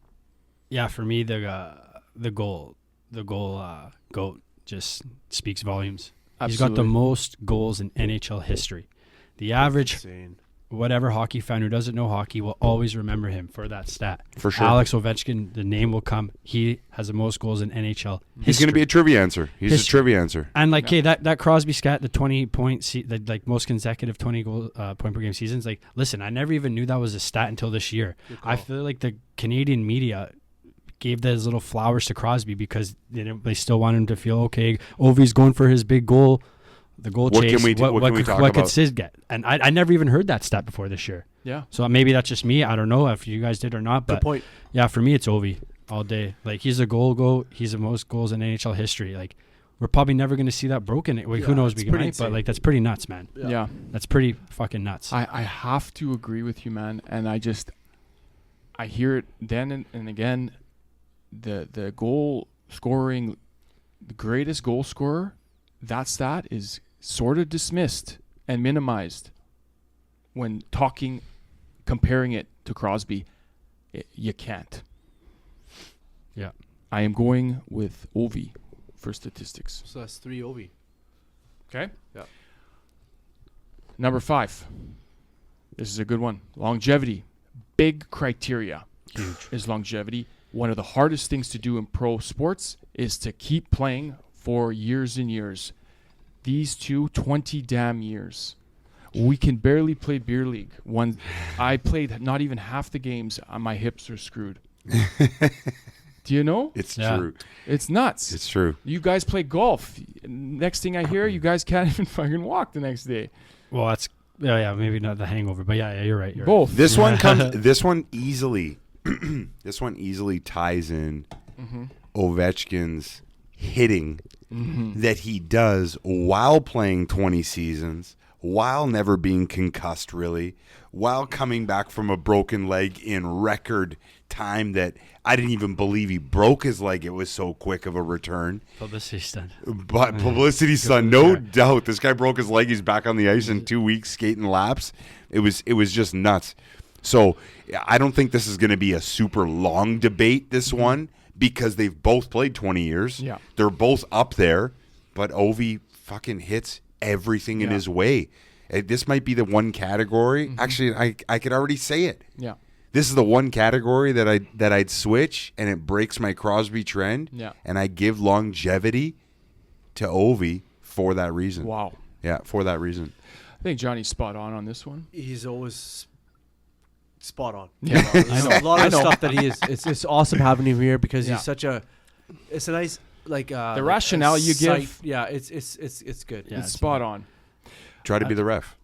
Speaker 4: Yeah, for me, the goal goat just speaks volumes. He's got the
Speaker 1: Absolutely.
Speaker 4: most goals in NHL history. The average,
Speaker 3: Insane.
Speaker 4: whatever hockey fan who doesn't know hockey will always remember him for that stat.
Speaker 2: For sure.
Speaker 4: Alex Ovechkin, the name will come. He has the most goals in NHL history.
Speaker 2: He's going to be a trivia answer. He's a
Speaker 4: History.
Speaker 2: trivia answer.
Speaker 4: And like,
Speaker 1: Yeah.
Speaker 4: hey, that Crosby stat, the 20-point, the like most consecutive 20 goal point per game seasons. Like, listen, I never even knew that was a stat until this year.
Speaker 3: Good call.
Speaker 4: I feel like the Canadian media gave those little flowers to Crosby because they still want him to feel okay. Ovi's going for his big goal, the goal
Speaker 2: What
Speaker 4: chase.
Speaker 2: can we do- what can we talk
Speaker 4: what could
Speaker 2: about?
Speaker 4: Sid get? And I never even heard that stat before this year.
Speaker 1: Yeah.
Speaker 4: So maybe that's just me. I don't know if you guys did or not.
Speaker 3: Good
Speaker 4: But
Speaker 3: point.
Speaker 4: yeah, for me, it's Ovi all day. Like, he's a goat. He's the most goals in NHL history. Like, we're probably never going to see that broken. Like,
Speaker 3: Yeah,
Speaker 4: who knows?
Speaker 3: it's
Speaker 4: We
Speaker 3: pretty
Speaker 4: might, but
Speaker 3: insane.
Speaker 4: like, that's pretty nuts, man.
Speaker 1: Yeah.
Speaker 4: That's pretty fucking nuts.
Speaker 1: I have to agree with you, man. And I hear it then and again. The goal scoring, the greatest goal scorer, that stat is sort of dismissed and minimized when comparing it to Crosby. You can't.
Speaker 4: Yeah.
Speaker 1: I am going with Ovi for statistics.
Speaker 3: So that's 3 Ovi.
Speaker 1: Okay.
Speaker 3: Yeah.
Speaker 1: Number 5. This is a good one. Longevity. Big criteria.
Speaker 4: Huge.
Speaker 1: Is longevity. One of the hardest things to do in pro sports is to keep playing for years and years. These 20 damn years. We can barely play beer league. I played not even half the games. My hips are screwed. Do you know?
Speaker 2: It's
Speaker 4: Yeah.
Speaker 2: true.
Speaker 1: It's nuts.
Speaker 2: It's true.
Speaker 1: You guys play golf. Next thing I hear, you guys can't even fucking walk the next day.
Speaker 4: Well, that's maybe not the hangover, but yeah, you're right. You're
Speaker 1: Both.
Speaker 2: This one comes. This one easily. This one easily ties in Ovechkin's hitting that he does while playing 20 seasons, while never being concussed, really, while coming back from a broken leg in record time that I didn't even believe he broke his leg. It was so quick of a return.
Speaker 4: Publicity stunt.
Speaker 2: But publicity stunt, no doubt. This guy broke his leg. He's back on the ice in 2 weeks skating laps. It was just nuts. So I don't think this is going to be a super long debate, this one, because they've both played 20 years.
Speaker 1: Yeah.
Speaker 2: They're both up there, but Ovi fucking hits everything in
Speaker 1: Yeah.
Speaker 2: his way. This might be the one category. Actually, I could already say it.
Speaker 1: Yeah.
Speaker 2: This is the one category that I'd switch, and it breaks my Crosby trend.
Speaker 1: Yeah.
Speaker 2: And I give longevity to Ovi for that reason.
Speaker 1: Wow.
Speaker 2: Yeah, for that reason.
Speaker 1: I think Johnny's spot on this one.
Speaker 3: He's always spot on.
Speaker 1: Yeah.
Speaker 3: I know. A lot of stuff that he is. It's awesome having him here because
Speaker 1: Yeah.
Speaker 3: he's such a. It's a nice like.
Speaker 1: The rationale you
Speaker 3: sight-
Speaker 1: give-
Speaker 3: Yeah, it's good.
Speaker 4: Yeah,
Speaker 1: It's spot on.
Speaker 2: Try to be the ref.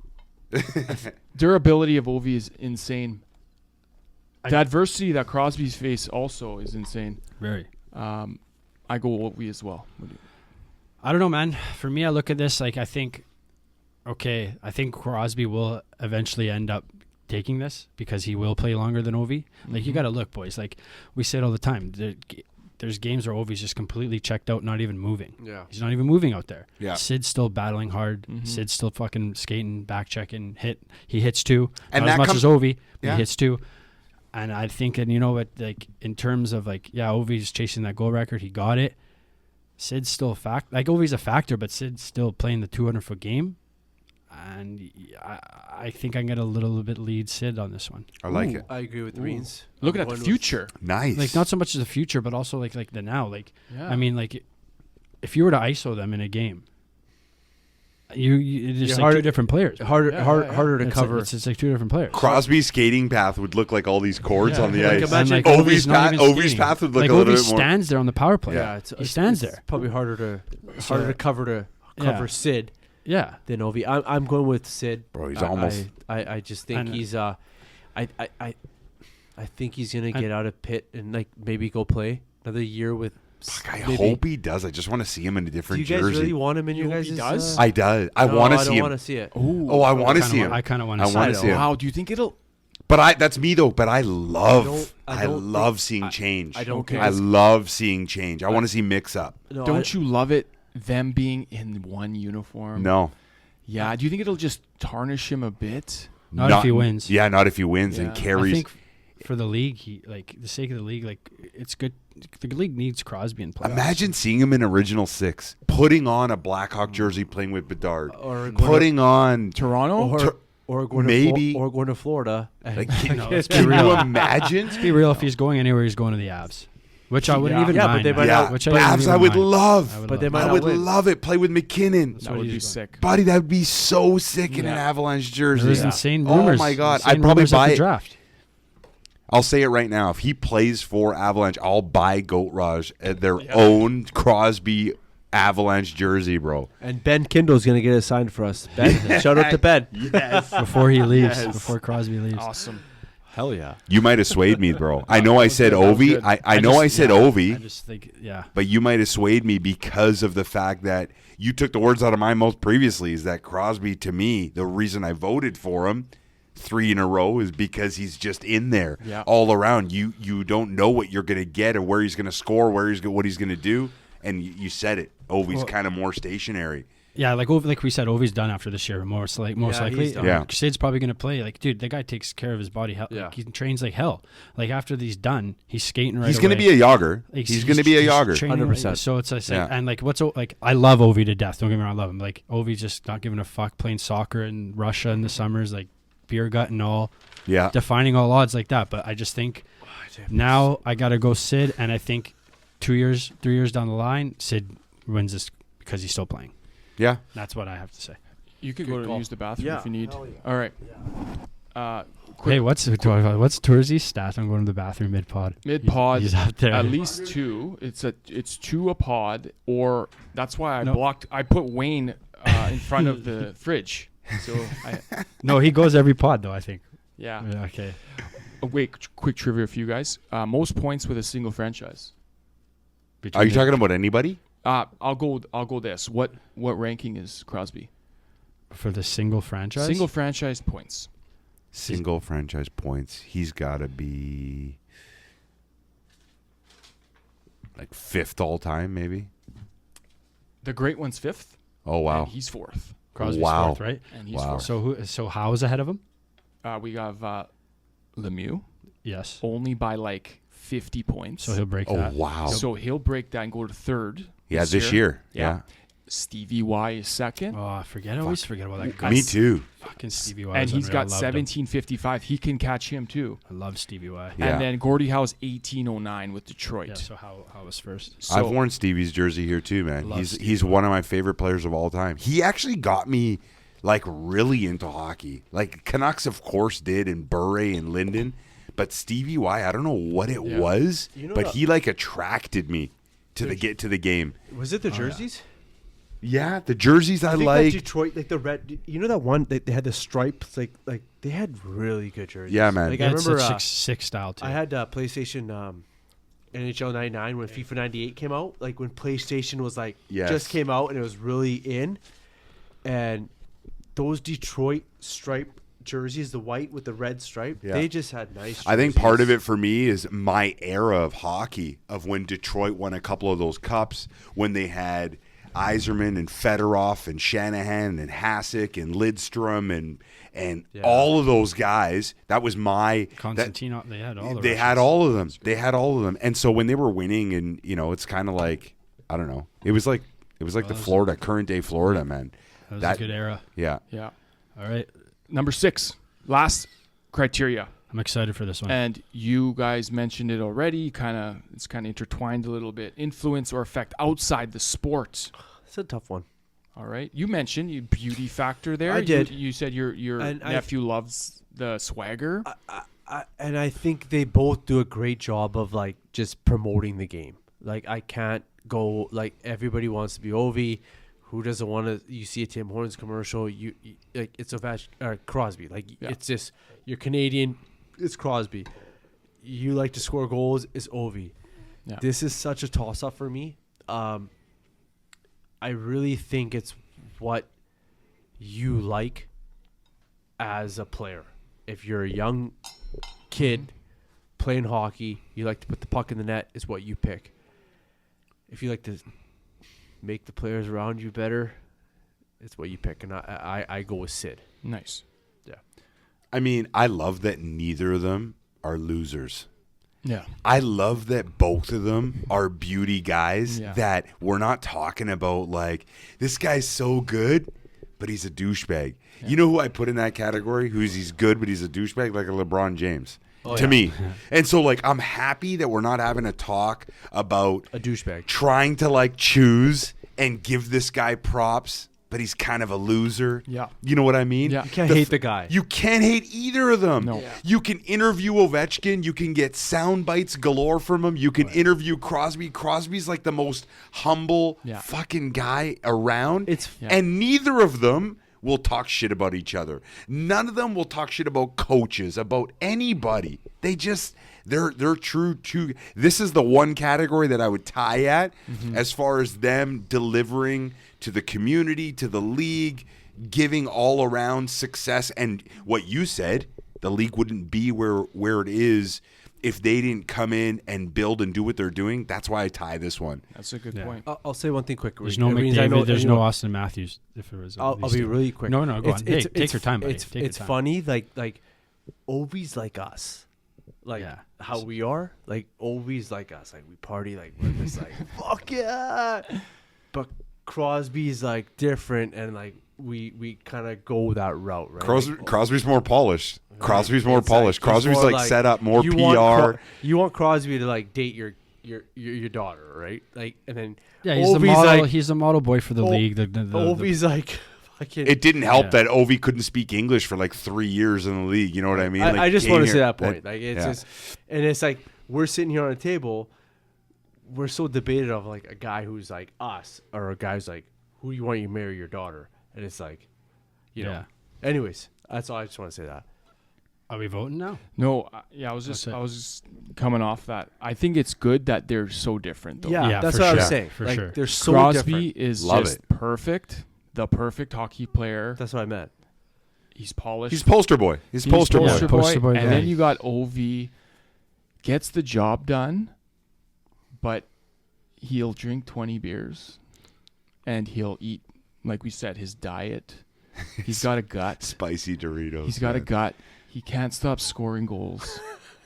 Speaker 1: Durability of Ovi is insane. The adversity that Crosby's faced also is insane.
Speaker 4: Very.
Speaker 1: I go Ovi as well.
Speaker 4: I don't know, man. For me, I look at this like I think Crosby will eventually end up taking this because he will play longer than Ovi. Like you got to look, boys. Like we say it all the time. There's games where Ovi's just completely checked out, not even moving.
Speaker 3: Yeah.
Speaker 4: He's not even moving out there.
Speaker 2: Yeah.
Speaker 4: Sid's still battling hard.
Speaker 1: Mhm.
Speaker 4: Sid's still fucking skating, back checking, He hits two.
Speaker 2: And
Speaker 4: Not as
Speaker 2: that
Speaker 4: much
Speaker 2: comes-
Speaker 4: as Ovi, but
Speaker 2: Yeah.
Speaker 4: he hits two. And I think, and you know what, like in terms of like, yeah, Ovi's chasing that goal record. He got it. Sid's still a fact. Like Ovi's a factor, but Sid's still playing the 200-foot game. And I think I can get a little bit lead Sid on this one.
Speaker 2: I like it.
Speaker 3: I agree with the Reens.
Speaker 1: Looking at
Speaker 3: I'm
Speaker 1: the
Speaker 3: going with-
Speaker 1: future.
Speaker 2: Nice.
Speaker 4: Like not so much as the future, but also like the now. Like
Speaker 1: Yeah.
Speaker 4: I mean, like if you were to ISO them in a game, it's
Speaker 3: You're
Speaker 4: like two different players.
Speaker 3: Harder to
Speaker 4: It's
Speaker 3: cover.
Speaker 4: It's like two different players.
Speaker 2: Crosby's skating path would look like all these cords
Speaker 1: Yeah.
Speaker 2: on the
Speaker 3: Like
Speaker 2: ice.
Speaker 3: imagine-
Speaker 4: And,
Speaker 2: Ovi's
Speaker 4: not even
Speaker 2: Ovi's
Speaker 4: skating.
Speaker 2: path would look
Speaker 4: like
Speaker 2: a little
Speaker 4: Ovi
Speaker 2: bit more.
Speaker 4: stands there on the power play.
Speaker 3: Yeah,
Speaker 4: he stands
Speaker 3: it's
Speaker 4: there.
Speaker 3: Probably harder to cover
Speaker 4: Yeah.
Speaker 3: Sid
Speaker 4: Yeah.
Speaker 3: than Ovi. I'm going with Sid.
Speaker 2: Bro, he's almost.
Speaker 3: I just think
Speaker 4: I know.
Speaker 3: he's I think he's gonna get out of Pitt and like maybe go play another year with.
Speaker 2: Fuck, I
Speaker 3: maybe-
Speaker 2: hope he does. I just want to see him in a
Speaker 3: Do
Speaker 2: different
Speaker 3: you guys
Speaker 2: jersey.
Speaker 3: really want him in
Speaker 1: You
Speaker 3: your
Speaker 1: hope
Speaker 3: guys?
Speaker 1: he does?
Speaker 2: I does. I
Speaker 3: No,
Speaker 2: want to
Speaker 3: I
Speaker 2: see
Speaker 3: don't
Speaker 2: him.
Speaker 3: want to see it.
Speaker 2: Oh, I want to see him.
Speaker 4: I kind of want
Speaker 2: I
Speaker 4: to see
Speaker 2: wanna
Speaker 4: it.
Speaker 2: see him.
Speaker 1: Wow. Do you think it'll?
Speaker 2: But that's me though. But I love.
Speaker 3: I
Speaker 2: I
Speaker 3: don't
Speaker 2: love
Speaker 3: think-
Speaker 2: seeing change.
Speaker 3: I don't
Speaker 1: Okay.
Speaker 3: think
Speaker 2: I
Speaker 3: it's-
Speaker 2: love seeing change. I want to see mix up.
Speaker 3: No,
Speaker 1: Don't you love it? Them being in one uniform.
Speaker 2: No.
Speaker 1: Yeah. Do you think it'll just tarnish him a bit?
Speaker 4: Not if he wins.
Speaker 2: Yeah, not if he wins and
Speaker 1: Yeah.
Speaker 4: I
Speaker 2: carries.
Speaker 4: think for the league, the sake of the league, like it's good. The league needs Crosby in playoffs.
Speaker 2: Imagine seeing him in original six, putting on a Blackhawk jersey, playing with Bedard,
Speaker 3: or
Speaker 2: putting on.
Speaker 1: Toronto.
Speaker 3: or going
Speaker 2: maybe-
Speaker 3: or going to Florida.
Speaker 2: Like, can,
Speaker 4: No, let's be
Speaker 2: can you
Speaker 4: real.
Speaker 2: imagine?
Speaker 4: Let's be real. If he's going anywhere, he's going to the Avs, which I wouldn't
Speaker 1: Yeah.
Speaker 4: even
Speaker 3: Yeah, but
Speaker 4: mind.
Speaker 3: they might
Speaker 2: Yeah,
Speaker 3: not-
Speaker 4: which
Speaker 2: but
Speaker 4: wouldn't
Speaker 2: Avs
Speaker 4: even
Speaker 2: I would
Speaker 4: mind.
Speaker 2: love.
Speaker 4: I would
Speaker 3: But they
Speaker 4: love
Speaker 3: might
Speaker 2: I
Speaker 3: not
Speaker 2: would
Speaker 3: win.
Speaker 2: love it. Play with McKinnon.
Speaker 1: That would
Speaker 4: what
Speaker 1: be
Speaker 4: he's
Speaker 1: sick.
Speaker 2: Buddy, that would be so sick in an
Speaker 1: Yeah.
Speaker 2: Avalanche
Speaker 4: There
Speaker 2: jersey.
Speaker 4: was insane rumors.
Speaker 2: Oh my God.
Speaker 4: Insane
Speaker 2: I'd probably
Speaker 4: rumors at
Speaker 2: buy
Speaker 4: the
Speaker 2: it.
Speaker 4: draft.
Speaker 2: I'll say it right now. If he plays for Avalanche, I'll buy Goatrage at their own Crosby Avalanche jersey, bro.
Speaker 3: And Ben Kindle's gonna get it signed for us. Ben, shout out to Ben.
Speaker 2: Yes.
Speaker 4: Before he leaves,
Speaker 2: Yes.
Speaker 4: before Crosby leaves.
Speaker 1: Awesome.
Speaker 3: Hell yeah.
Speaker 2: You might have swayed me, bro. I know I said
Speaker 1: That was
Speaker 2: Ovi.
Speaker 1: good.
Speaker 2: I know I said
Speaker 4: I
Speaker 2: Ovi,
Speaker 4: just think, yeah.
Speaker 2: but you might have swayed me because of the fact that you took the words out of my mouth previously. Is that Crosby, to me, the reason I voted for him 3 in a row is because he's just in there
Speaker 1: Yeah.
Speaker 2: all around. You don't know what you're gonna get or where he's gonna score, what he's gonna do, and you said it. Ovi's
Speaker 4: Well-
Speaker 2: kind of more stationary.
Speaker 4: Yeah, like we said, Ovi's done after this year. Most
Speaker 3: Yeah,
Speaker 4: likely.
Speaker 3: he's done.
Speaker 2: Yeah.
Speaker 4: Sid's probably going to play. Like, dude, the guy takes care of his body.
Speaker 3: Yeah.
Speaker 4: Like, he trains like hell. Like, after he's done, he's skating right
Speaker 2: He's
Speaker 4: away.
Speaker 2: gonna be a Yager.
Speaker 4: Like,
Speaker 2: He's gonna be a Yager.
Speaker 4: training
Speaker 3: 100%.
Speaker 4: like- so it's like,
Speaker 2: Yeah.
Speaker 4: and like, like, I love Ovi to death. Don't get me wrong, I love him. Like, Ovi's just not giving a fuck, playing soccer in Russia in the summers, like beer gut and all,
Speaker 2: Yeah.
Speaker 4: defying all odds like that. But I just think now I got to go Sid, and I think 2 years, 3 years down the line, Sid wins this because he's still playing.
Speaker 2: Yeah.
Speaker 4: That's what I have to say.
Speaker 1: You could
Speaker 3: Good
Speaker 1: go to
Speaker 3: call.
Speaker 1: use the bathroom
Speaker 3: Yeah.
Speaker 1: if you need.
Speaker 3: Hell yeah.
Speaker 1: All right. Quick
Speaker 4: Hey, what's Toorzy's stat? I'm going to the bathroom mid pod.
Speaker 1: mid pod.
Speaker 4: He's out there.
Speaker 1: At least 2. It's 2 a pod, or that's why I
Speaker 4: No.
Speaker 1: I put Wayne in front of the fridge. So
Speaker 4: No, he goes every pod though. I think.
Speaker 1: yeah.
Speaker 4: Yeah, okay.
Speaker 1: Wait, quick trivia for you guys. Most points with a single franchise.
Speaker 2: Are you talking about anybody?
Speaker 1: I'll go this. What ranking is Crosby?
Speaker 4: for the single franchise?
Speaker 1: Single franchise points.
Speaker 2: Single franchise points. He's got to be like 5th all time, maybe.
Speaker 1: The great one's 5th.
Speaker 2: Oh wow.
Speaker 1: And he's 4th.
Speaker 4: Crosby's
Speaker 2: Wow.
Speaker 4: 4th, right?
Speaker 1: And he's
Speaker 2: Wow.
Speaker 1: 4th.
Speaker 4: So Howe is ahead of him?
Speaker 1: We have Lemieux
Speaker 4: Yes.
Speaker 1: only by like 50 points.
Speaker 4: So he'll break
Speaker 2: Oh
Speaker 4: that.
Speaker 2: wow.
Speaker 1: So he'll break that and go to 3rd.
Speaker 2: Yeah, this year. Yeah.
Speaker 1: Stevie Y is 2nd.
Speaker 4: Oh, I always forget about that guy.
Speaker 2: Me too.
Speaker 4: Fucking Stevie Y.
Speaker 1: And
Speaker 4: is
Speaker 1: he's
Speaker 4: unreal.
Speaker 1: got
Speaker 4: I loved him.
Speaker 1: 1755. He can catch him too.
Speaker 4: I love Stevie Y.
Speaker 2: Yeah.
Speaker 1: And then Gordie Howe's 1809 with Detroit.
Speaker 4: Yeah, so Howe was first.
Speaker 1: So
Speaker 2: I've worn Stevie's jersey here too, man.
Speaker 4: Love
Speaker 2: He's
Speaker 4: Stevie.
Speaker 2: one of my favorite players of all time. He actually got me like really into hockey. Like Canucks, of course, did, and Bure and Linden, but Stevie Y, I don't know what it
Speaker 1: Yeah.
Speaker 2: was,
Speaker 3: You know
Speaker 2: but
Speaker 3: what-
Speaker 2: he like attracted me to the game.
Speaker 3: Was it the jerseys?
Speaker 2: Yeah, the jerseys I
Speaker 3: think that
Speaker 2: like.
Speaker 3: Detroit, like the red. You know that one they had the stripes, like they had really good jerseys.
Speaker 2: Yeah, man.
Speaker 3: Like
Speaker 4: Yeah,
Speaker 3: I
Speaker 4: it's
Speaker 3: remember
Speaker 4: like 6 style too.
Speaker 3: I had PlayStation NHL 99 when FIFA 98 came out. Like when PlayStation was like
Speaker 2: Yes.
Speaker 3: just came out and it was really in, and those Detroit stripe jerseys, the white with the red stripe,
Speaker 2: Yeah.
Speaker 3: they just had nice jerseys.
Speaker 2: I think part of it for me is my era of hockey, of when Detroit won a couple of those cups, when they had Yzerman and Fedorov and Shanahan and Hasek and Lidstrom and all of those guys. That was my
Speaker 4: Constantino, they had all the
Speaker 2: They
Speaker 4: Russians.
Speaker 2: had all of them. They had all of them. And so when they were winning, and it's kind of like, I don't know. It was like the Florida, current day Florida, man.
Speaker 4: That was a good era.
Speaker 2: Yeah.
Speaker 1: Yeah.
Speaker 4: All right.
Speaker 1: Number 6, last criteria.
Speaker 4: I'm excited for this one.
Speaker 1: And you guys mentioned it already. It's kind of intertwined a little bit. Influence or effect outside the sport.
Speaker 3: It's a tough one.
Speaker 1: All right. You mentioned your beauty factor there.
Speaker 3: I did.
Speaker 1: You said your
Speaker 3: And
Speaker 1: nephew loves the swagger.
Speaker 3: And I think they both do a great job of like just promoting the game. Like I can't go like everybody wants to be Ovi. Who doesn't want to? You see a Tim Hortons commercial. You like it's Crosby. Like it's just you're Canadian. It's Crosby. You like to score goals. It's Ovi.
Speaker 1: Yeah.
Speaker 3: This is such a toss up for me. I really think it's what you like as a player. If you're a young kid playing hockey, you like to put the puck in the net, is what you pick. If you like to make the players around you better, it's what you pick. And I go with Sid.
Speaker 1: Nice.
Speaker 3: Yeah.
Speaker 2: I mean, I love that neither of them are losers.
Speaker 1: Yeah.
Speaker 2: I love that both of them are beauty guys,
Speaker 1: Yeah.
Speaker 2: that we're not talking about like, this guy's so good, but he's a douchebag.
Speaker 1: Yeah.
Speaker 2: You know who I put in that category? He's good, but he's a douchebag? Like a LeBron James. To me. And so like, I'm happy that we're not having a talk about
Speaker 3: A douchebag.
Speaker 2: trying to like choose and give this guy props, but he's kind of a loser.
Speaker 1: Yeah.
Speaker 2: You know what I mean?
Speaker 1: Yeah.
Speaker 3: You can't hate the guy.
Speaker 2: You can't hate either of them.
Speaker 1: No. Yeah.
Speaker 2: You can interview Ovechkin. You can get sound bites galore from him. You can interview Crosby. Crosby's like the most humble fucking guy around. And neither of them will talk shit about each other. None of them will talk shit about coaches, about anybody. They're true to. This is the one category that I would tie at as far as them delivering to the community, to the league, giving all around success. And what you said, the league wouldn't be where it is if they didn't come in and build and do what they're doing. That's why I tie this one.
Speaker 1: That's a good point.
Speaker 3: I'll say one thing quick.
Speaker 4: There's no McDavid. There's no Austin Matthews. If it was,
Speaker 3: I'll be really quick.
Speaker 4: No, go on. Hey, take your time, buddy.
Speaker 3: It's funny, like Ovi's like us, like how we are. Like Ovi's like us, like we party, like we're just like fuck yeah. But Crosby's like different, and like we kind of go that route, right?
Speaker 2: Crosby's more polished. Crosby's more
Speaker 3: It's
Speaker 2: polished.
Speaker 3: like, he's
Speaker 2: Crosby's
Speaker 3: more
Speaker 2: like set up, more
Speaker 3: you
Speaker 2: PR.
Speaker 3: You want Crosby to like date your daughter, right? Like, and then
Speaker 4: he's
Speaker 3: Ovi's
Speaker 4: the model.
Speaker 3: like,
Speaker 4: He's the model boy for the league.
Speaker 3: Ovi's like fucking.
Speaker 2: It didn't help that Ovi couldn't speak English for like 3 years in the league. You know what I mean?
Speaker 3: I just want to say that point.
Speaker 2: That,
Speaker 3: like it's just, and it's like we're sitting here on a table. We're so debated of like a guy who's like us or a guy who's like, who do you want you to marry your daughter? And it's like, you know. Anyways, that's all. I just want to say that.
Speaker 4: Are we voting now?
Speaker 1: No, I was just coming off that. I think it's good that they're so different, though.
Speaker 3: Yeah, that's
Speaker 4: for
Speaker 3: what I
Speaker 4: sure.
Speaker 3: was saying.
Speaker 4: For
Speaker 3: like,
Speaker 4: sure.
Speaker 3: They're so
Speaker 1: Crosby
Speaker 3: different.
Speaker 1: is
Speaker 2: Love
Speaker 1: just
Speaker 2: it.
Speaker 1: perfect, the perfect hockey player.
Speaker 3: That's what I meant.
Speaker 1: He's polished.
Speaker 2: He's poster boy. He's poster boy.
Speaker 4: Poster boy
Speaker 1: and
Speaker 4: guy.
Speaker 1: then you got Ovi, gets the job done, but he'll drink 20 beers, and he'll eat, like we said, his diet. He's got a gut.
Speaker 2: Spicy Doritos.
Speaker 1: He's got a gut. He can't stop scoring goals.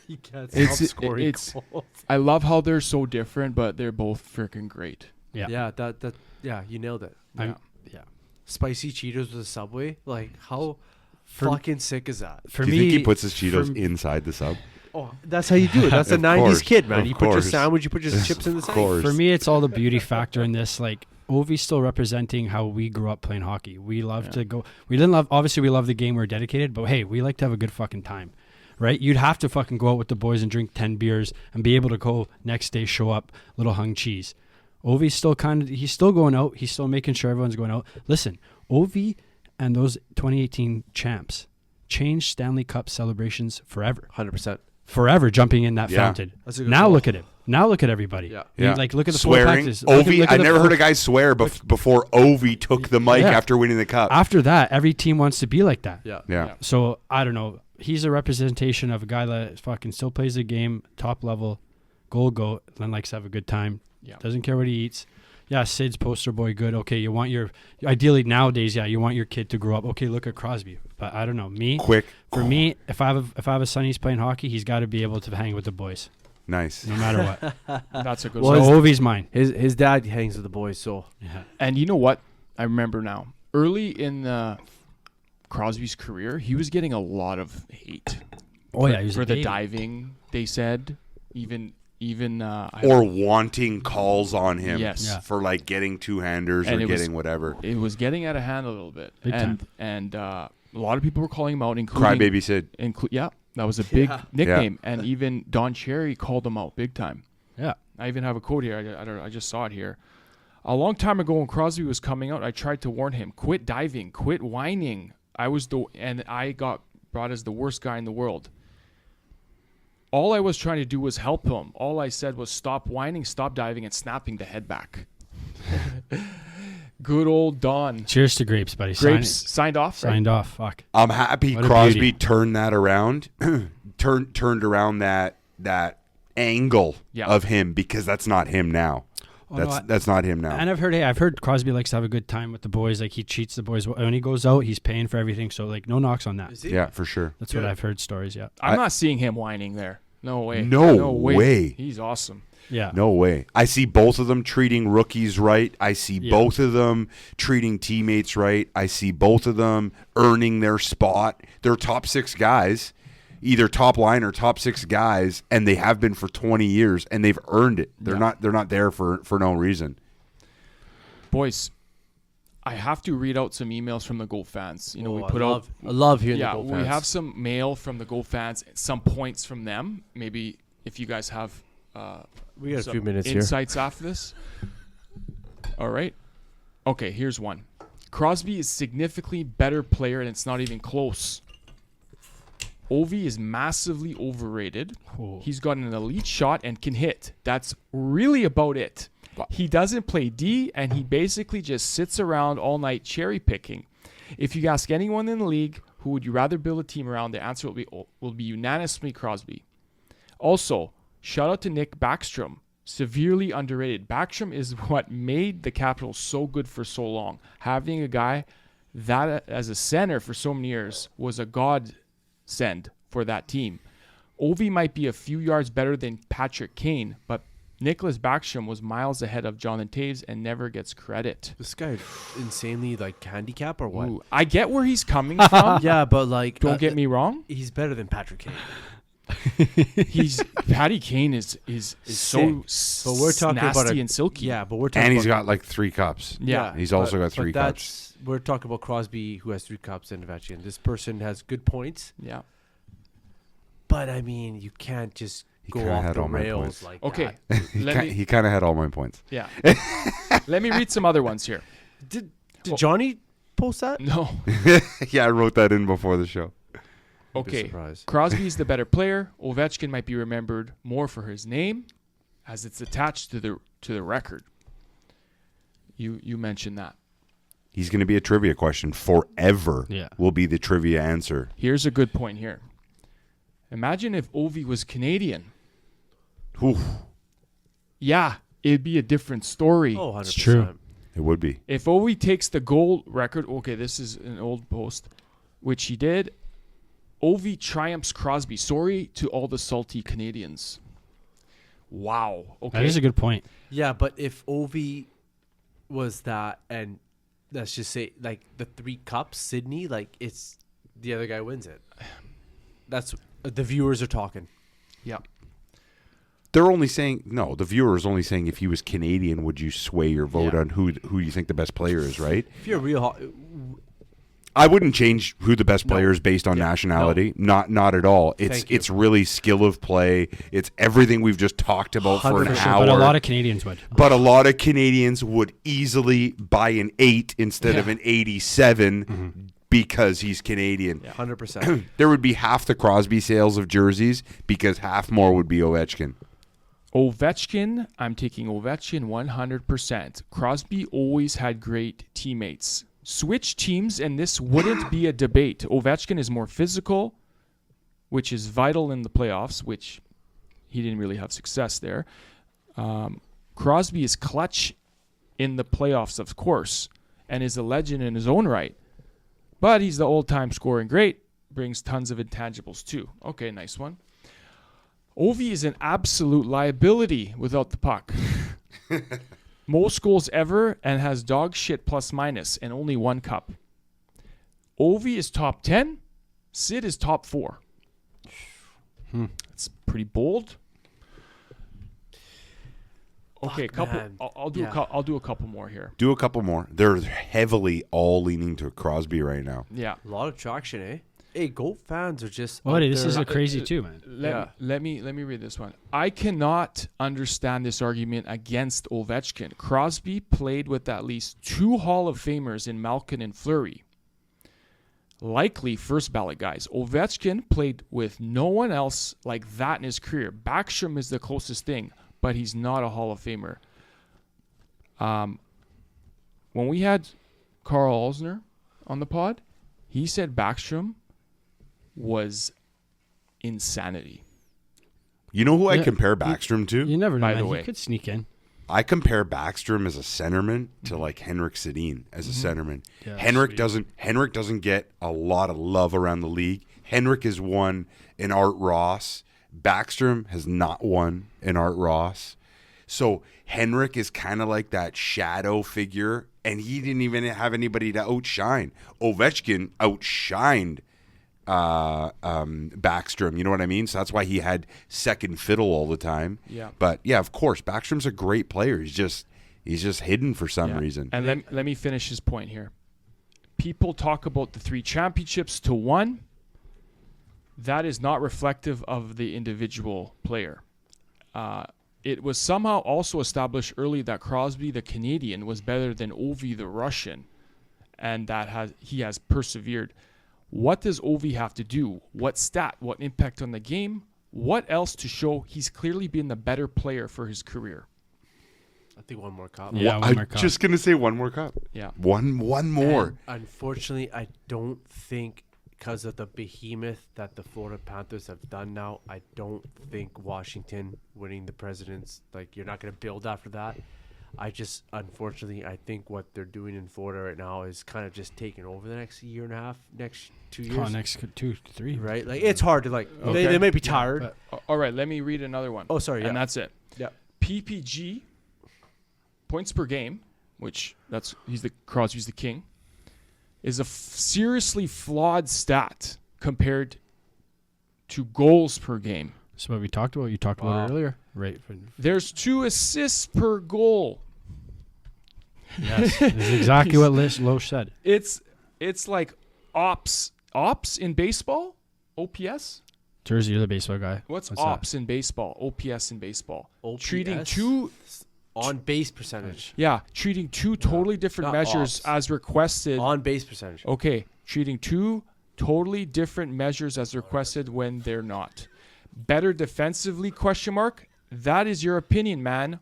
Speaker 3: He can't stop scoring goals.
Speaker 1: I love how they're so different, but they're both freaking great.
Speaker 3: Yeah, you nailed it.
Speaker 1: Yeah.
Speaker 3: Spicy Cheetos with a Subway. Like, how fucking sick is that?
Speaker 4: For
Speaker 2: Do
Speaker 4: me,
Speaker 2: you think he puts his Cheetos inside the sub?
Speaker 3: Oh, that's how you do it. That's a
Speaker 2: Of
Speaker 3: 90s
Speaker 2: course,
Speaker 3: kid, man.
Speaker 2: of
Speaker 3: You put your
Speaker 2: course.
Speaker 3: sandwich, you put your chips in the side.
Speaker 2: course.
Speaker 4: For me, it's all the beauty factor in this. Like, Ovi's still representing how we grew up playing hockey. We love to go. We didn't love. Obviously, we love the game. We're dedicated, but hey, we like to have a good fucking time, right? You'd have to fucking go out with the boys and drink 10 beers and be able to go next day, show up, little hung cheese. Ovi's still he's still going out. He's still making sure everyone's going out. Listen, Ovi and those 2018 champs changed Stanley Cup celebrations forever.
Speaker 3: 100%.
Speaker 4: Forever jumping in that fountain.
Speaker 3: That's a good
Speaker 4: Now
Speaker 3: call.
Speaker 4: look at him. Now look at everybody.
Speaker 3: Yeah.
Speaker 4: You,
Speaker 2: Yeah.
Speaker 4: like look at the
Speaker 2: Swearing.
Speaker 4: practice. Look
Speaker 2: Ovi,
Speaker 4: at
Speaker 2: I
Speaker 4: the
Speaker 2: never
Speaker 4: full-
Speaker 2: heard a guy swear before Ovi took the mic
Speaker 4: Yeah.
Speaker 2: after winning the cup.
Speaker 4: After that, every team wants to be like that.
Speaker 3: Yeah.
Speaker 2: Yeah.
Speaker 4: So I don't know. He's a representation of a guy that fucking still plays the game, top level, goat, and likes to have a good time.
Speaker 1: Yeah.
Speaker 4: Doesn't care what he eats. Yeah, Sid's poster boy, good. Okay, you want ideally nowadays, yeah, you want your kid to grow up. Okay, look at Crosby. But I don't know. For me, if I have a son he's playing hockey, he's got to be able to hang with the boys,
Speaker 2: Nice.
Speaker 4: no matter what.
Speaker 1: That's a good
Speaker 3: Well,
Speaker 1: one.
Speaker 4: So Ovi's mine.
Speaker 3: His dad hangs with the boys, so
Speaker 4: Yeah.
Speaker 1: And you know what? I remember now. Early in Crosby's career, he was getting a lot of hate.
Speaker 4: Oh yeah, he was
Speaker 1: for
Speaker 4: a
Speaker 1: the
Speaker 4: baby.
Speaker 1: diving. They said even
Speaker 2: Or wanting calls on him
Speaker 1: Yes.
Speaker 4: Yeah.
Speaker 2: for like getting two-handers
Speaker 1: And
Speaker 2: or
Speaker 1: it was-
Speaker 2: getting whatever.
Speaker 1: it was getting out of hand a little bit.
Speaker 4: Big time.
Speaker 1: And a lot of people were calling him out, including
Speaker 2: Crybaby Sid.
Speaker 1: yeah, that was a big
Speaker 3: Yeah.
Speaker 1: nickname. And even Don Cherry called him out big time.
Speaker 4: Yeah.
Speaker 1: I even have a quote here. I just saw it here. A long time ago when Crosby was coming out, I tried to warn him, quit diving, quit whining. I got brought as the worst guy in the world. All I was trying to do was help him. All I said was stop whining, stop diving, and snapping the head back. Good old Don.
Speaker 4: Cheers to Grapes, buddy.
Speaker 1: Grapes signed off. Right?
Speaker 4: Signed off. Fuck.
Speaker 2: I'm happy
Speaker 4: What a
Speaker 2: Crosby
Speaker 4: beauty.
Speaker 2: turned that around, turned around that angle
Speaker 1: Yeah.
Speaker 2: of him, because that's not him now.
Speaker 4: Oh, no,
Speaker 2: That's not him now.
Speaker 4: And I've heard Crosby likes to have a good time with the boys. Like he treats the boys when he goes out. He's paying for everything. So like no knocks on that.
Speaker 3: is he?
Speaker 2: Yeah, for sure.
Speaker 4: That's what I've heard stories. Yeah.
Speaker 1: I'm not seeing him whining there. No way.
Speaker 2: No way.
Speaker 1: He's awesome.
Speaker 4: Yeah.
Speaker 2: No way. I see both of them treating rookies right. I see
Speaker 4: Yeah.
Speaker 2: both of them treating teammates right. I see both of them earning their spot. They're top 6 guys, either top line or top 6 guys, and they have been for 20 years, and they've earned it. They're not there for no reason.
Speaker 1: Boys, I have to read out some emails from the Goat fans. You know, we put
Speaker 3: I
Speaker 1: out.
Speaker 3: love hearing
Speaker 1: Yeah,
Speaker 3: the Goat
Speaker 1: we
Speaker 3: fans.
Speaker 1: have some mail from the Goat fans, some points from them. Maybe if you guys have
Speaker 3: we got a
Speaker 1: some
Speaker 3: few minutes here.
Speaker 1: insights after this. All right. Okay, here's one. Crosby is significantly better player, and it's not even close. Ovi is massively overrated.
Speaker 4: Oh.
Speaker 1: He's got an elite shot and can hit. That's really about it. He doesn't play D, and he basically just sits around all night cherry picking. If you ask anyone in the league who would you rather build a team around, the answer will be unanimously Crosby. Also, shout out to Nick Backstrom. Severely underrated. Backstrom is what made the Capitals so good for so long. Having a guy that as a center for so many years was a godsend for that team. Ovi might be a few yards better than Patrick Kane, but Nicholas Backstrom was miles ahead of Jonathan Taves and never gets credit.
Speaker 3: This guy insanely like handicap or what?
Speaker 1: Ooh, I get where he's coming from.
Speaker 3: Yeah, but like
Speaker 1: Don't get me wrong.
Speaker 3: he's better than Patrick Kane.
Speaker 1: Patty Kane is so
Speaker 3: But we're talking
Speaker 1: nasty
Speaker 3: about
Speaker 1: and silky.
Speaker 3: Yeah, but we're talking
Speaker 2: And he's
Speaker 3: about
Speaker 2: got like 3 cups.
Speaker 1: Yeah.
Speaker 2: He's also got 3 cups.
Speaker 3: that's we're talking about Crosby who has 3 cups and Ovechkin. This person has good points,
Speaker 1: Yeah.
Speaker 3: but I mean you can't just
Speaker 2: He
Speaker 3: go
Speaker 2: kinda
Speaker 3: off
Speaker 2: had
Speaker 3: the
Speaker 2: all my
Speaker 3: rails
Speaker 2: points.
Speaker 3: like
Speaker 1: Okay.
Speaker 3: that.
Speaker 2: He kind of had all my points.
Speaker 1: Yeah. Let me read some other ones here.
Speaker 3: Did
Speaker 1: Well-
Speaker 3: Johnny post that?
Speaker 1: No.
Speaker 2: Yeah, I wrote that in before the show.
Speaker 1: Okay.
Speaker 3: Surprised.
Speaker 1: Crosby's the better player. Ovechkin might be remembered more for his name, as it's attached to the record. You mentioned that.
Speaker 2: He's going to be a trivia question forever.
Speaker 4: Yeah.
Speaker 2: Will be the trivia answer.
Speaker 1: Here's a good point here. Imagine if Ovi was Canadian.
Speaker 2: Oof,
Speaker 1: Yeah, it'd be a different story.
Speaker 3: Oh, 100%.
Speaker 4: It's true.
Speaker 2: it would be.
Speaker 1: If Ovi takes the goal record, okay, this is an old post, which he did. Ovi triumphs Crosby. Sorry to all the salty Canadians. Wow. Okay.
Speaker 4: That is a good point.
Speaker 3: Yeah, but if Ovi was that, and let's just say like the 3 cups, Sydney, like it's the other guy wins it. That's the viewers are talking.
Speaker 1: Yeah.
Speaker 2: They're only saying no. The viewer is only saying if he was Canadian, would you sway your vote
Speaker 3: Yeah.
Speaker 2: on who you think the best player is? Right?
Speaker 3: If you're a real,
Speaker 2: I wouldn't change who the best player is based on nationality. Not at all. It's really skill of play. It's everything we've just talked about for an
Speaker 3: 100%.
Speaker 2: hour.
Speaker 4: But a lot of Canadians would.
Speaker 2: But a lot of Canadians would easily buy an 8 instead of an 87 because he's Canadian.
Speaker 3: 100%.
Speaker 2: There would be half the Crosby sales of jerseys because half more would be Ovechkin.
Speaker 1: Ovechkin, I'm taking Ovechkin 100%. Crosby always had great teammates. Switch teams, and this wouldn't be a debate. Ovechkin is more physical, which is vital in the playoffs, which he didn't really have success there. Crosby is clutch in the playoffs, of course, and is a legend in his own right. But he's the old-time scoring great, brings tons of intangibles too. Okay, nice one. Ovi is an absolute liability without the puck. Most goals ever and has dog shit plus minus and only 1 cup. Ovi is top 10. Sid is top 4. It's pretty bold. Okay, couple.
Speaker 3: man.
Speaker 1: I'll do I'll do a couple more here.
Speaker 2: Do a couple more. They're heavily all leaning to Crosby right now.
Speaker 1: Yeah.
Speaker 3: A lot of traction, eh? Hey, Goat fans are just.
Speaker 4: Well,
Speaker 3: out
Speaker 4: this
Speaker 3: there.
Speaker 4: is a crazy too, man.
Speaker 1: Let me read this one. I cannot understand this argument against Ovechkin. Crosby played with at least 2 Hall of Famers in Malkin and Fleury. Likely first ballot guys. Ovechkin played with no one else like that in his career. Backstrom is the closest thing, but he's not a Hall of Famer. When we had Carl Alsner on the pod, he said Backstrom was insanity.
Speaker 2: You know who I
Speaker 4: Yeah,
Speaker 2: compare Backstrom to?
Speaker 4: You never know.
Speaker 1: By the
Speaker 4: Man.
Speaker 1: way.
Speaker 4: He could sneak in.
Speaker 2: I compare Backstrom as a centerman to like Henrik Sedin as a centerman.
Speaker 4: Yeah,
Speaker 2: Henrik
Speaker 4: sweet.
Speaker 2: doesn't get a lot of love around the league. Henrik is won in Art Ross. Backstrom has not won in Art Ross. So Henrik is kind of like that shadow figure, and he didn't even have anybody to outshine. Ovechkin outshined Backstrom. You know what I mean? So that's why he had second fiddle all the time.
Speaker 1: Yeah.
Speaker 2: But yeah, of course, Backstrom's a great player. He's just hidden for some reason.
Speaker 1: And let me finish his point here. People talk about the 3 championships to 1. That is not reflective of the individual player. It was somehow also established early that Crosby, the Canadian, was better than Ovi, the Russian, and that he has persevered. What does Ovi have to do? What stat? What impact on the game? What else to show he's clearly been the better player for his career?
Speaker 3: I think 1 more cup.
Speaker 4: Yeah, one more
Speaker 2: I'm
Speaker 4: cup.
Speaker 2: just gonna say one more cup.
Speaker 1: Yeah.
Speaker 2: One more.
Speaker 3: And unfortunately, I don't think because of the behemoth that the Florida Panthers have done now, I don't think Washington winning the Presidents, like you're not going to build after that. Unfortunately, I think what they're doing in Florida right now is kind of just taking over the next year and a half, next 2 years.
Speaker 4: Oh, next 2, 3.
Speaker 3: Right? Like it's hard to like,
Speaker 1: Okay.
Speaker 3: they may be tired.
Speaker 1: All right, let me read another one.
Speaker 3: Oh, sorry,
Speaker 1: And
Speaker 3: yeah.
Speaker 1: that's it.
Speaker 3: Yeah.
Speaker 1: PPG, points per game, which Crosby's the king, is a seriously flawed stat compared to goals per game.
Speaker 4: So what we talked about, you talked about it earlier. Right.
Speaker 1: There's 2 assists per goal.
Speaker 4: Yes. This is exactly what Loesch said.
Speaker 1: It's like ops in baseball, OPS.
Speaker 4: Toorzy, you're the baseball guy.
Speaker 1: What's
Speaker 4: that?
Speaker 1: ops in baseball? OPS in baseball.
Speaker 3: OPS?
Speaker 1: Treating 2
Speaker 3: On base percentage.
Speaker 1: treating 2 totally different
Speaker 3: not
Speaker 1: measures
Speaker 3: ops.
Speaker 1: as requested.
Speaker 3: On base percentage.
Speaker 1: Okay, treating 2 totally different measures as requested when they're not. Better defensively, ? That is your opinion, man.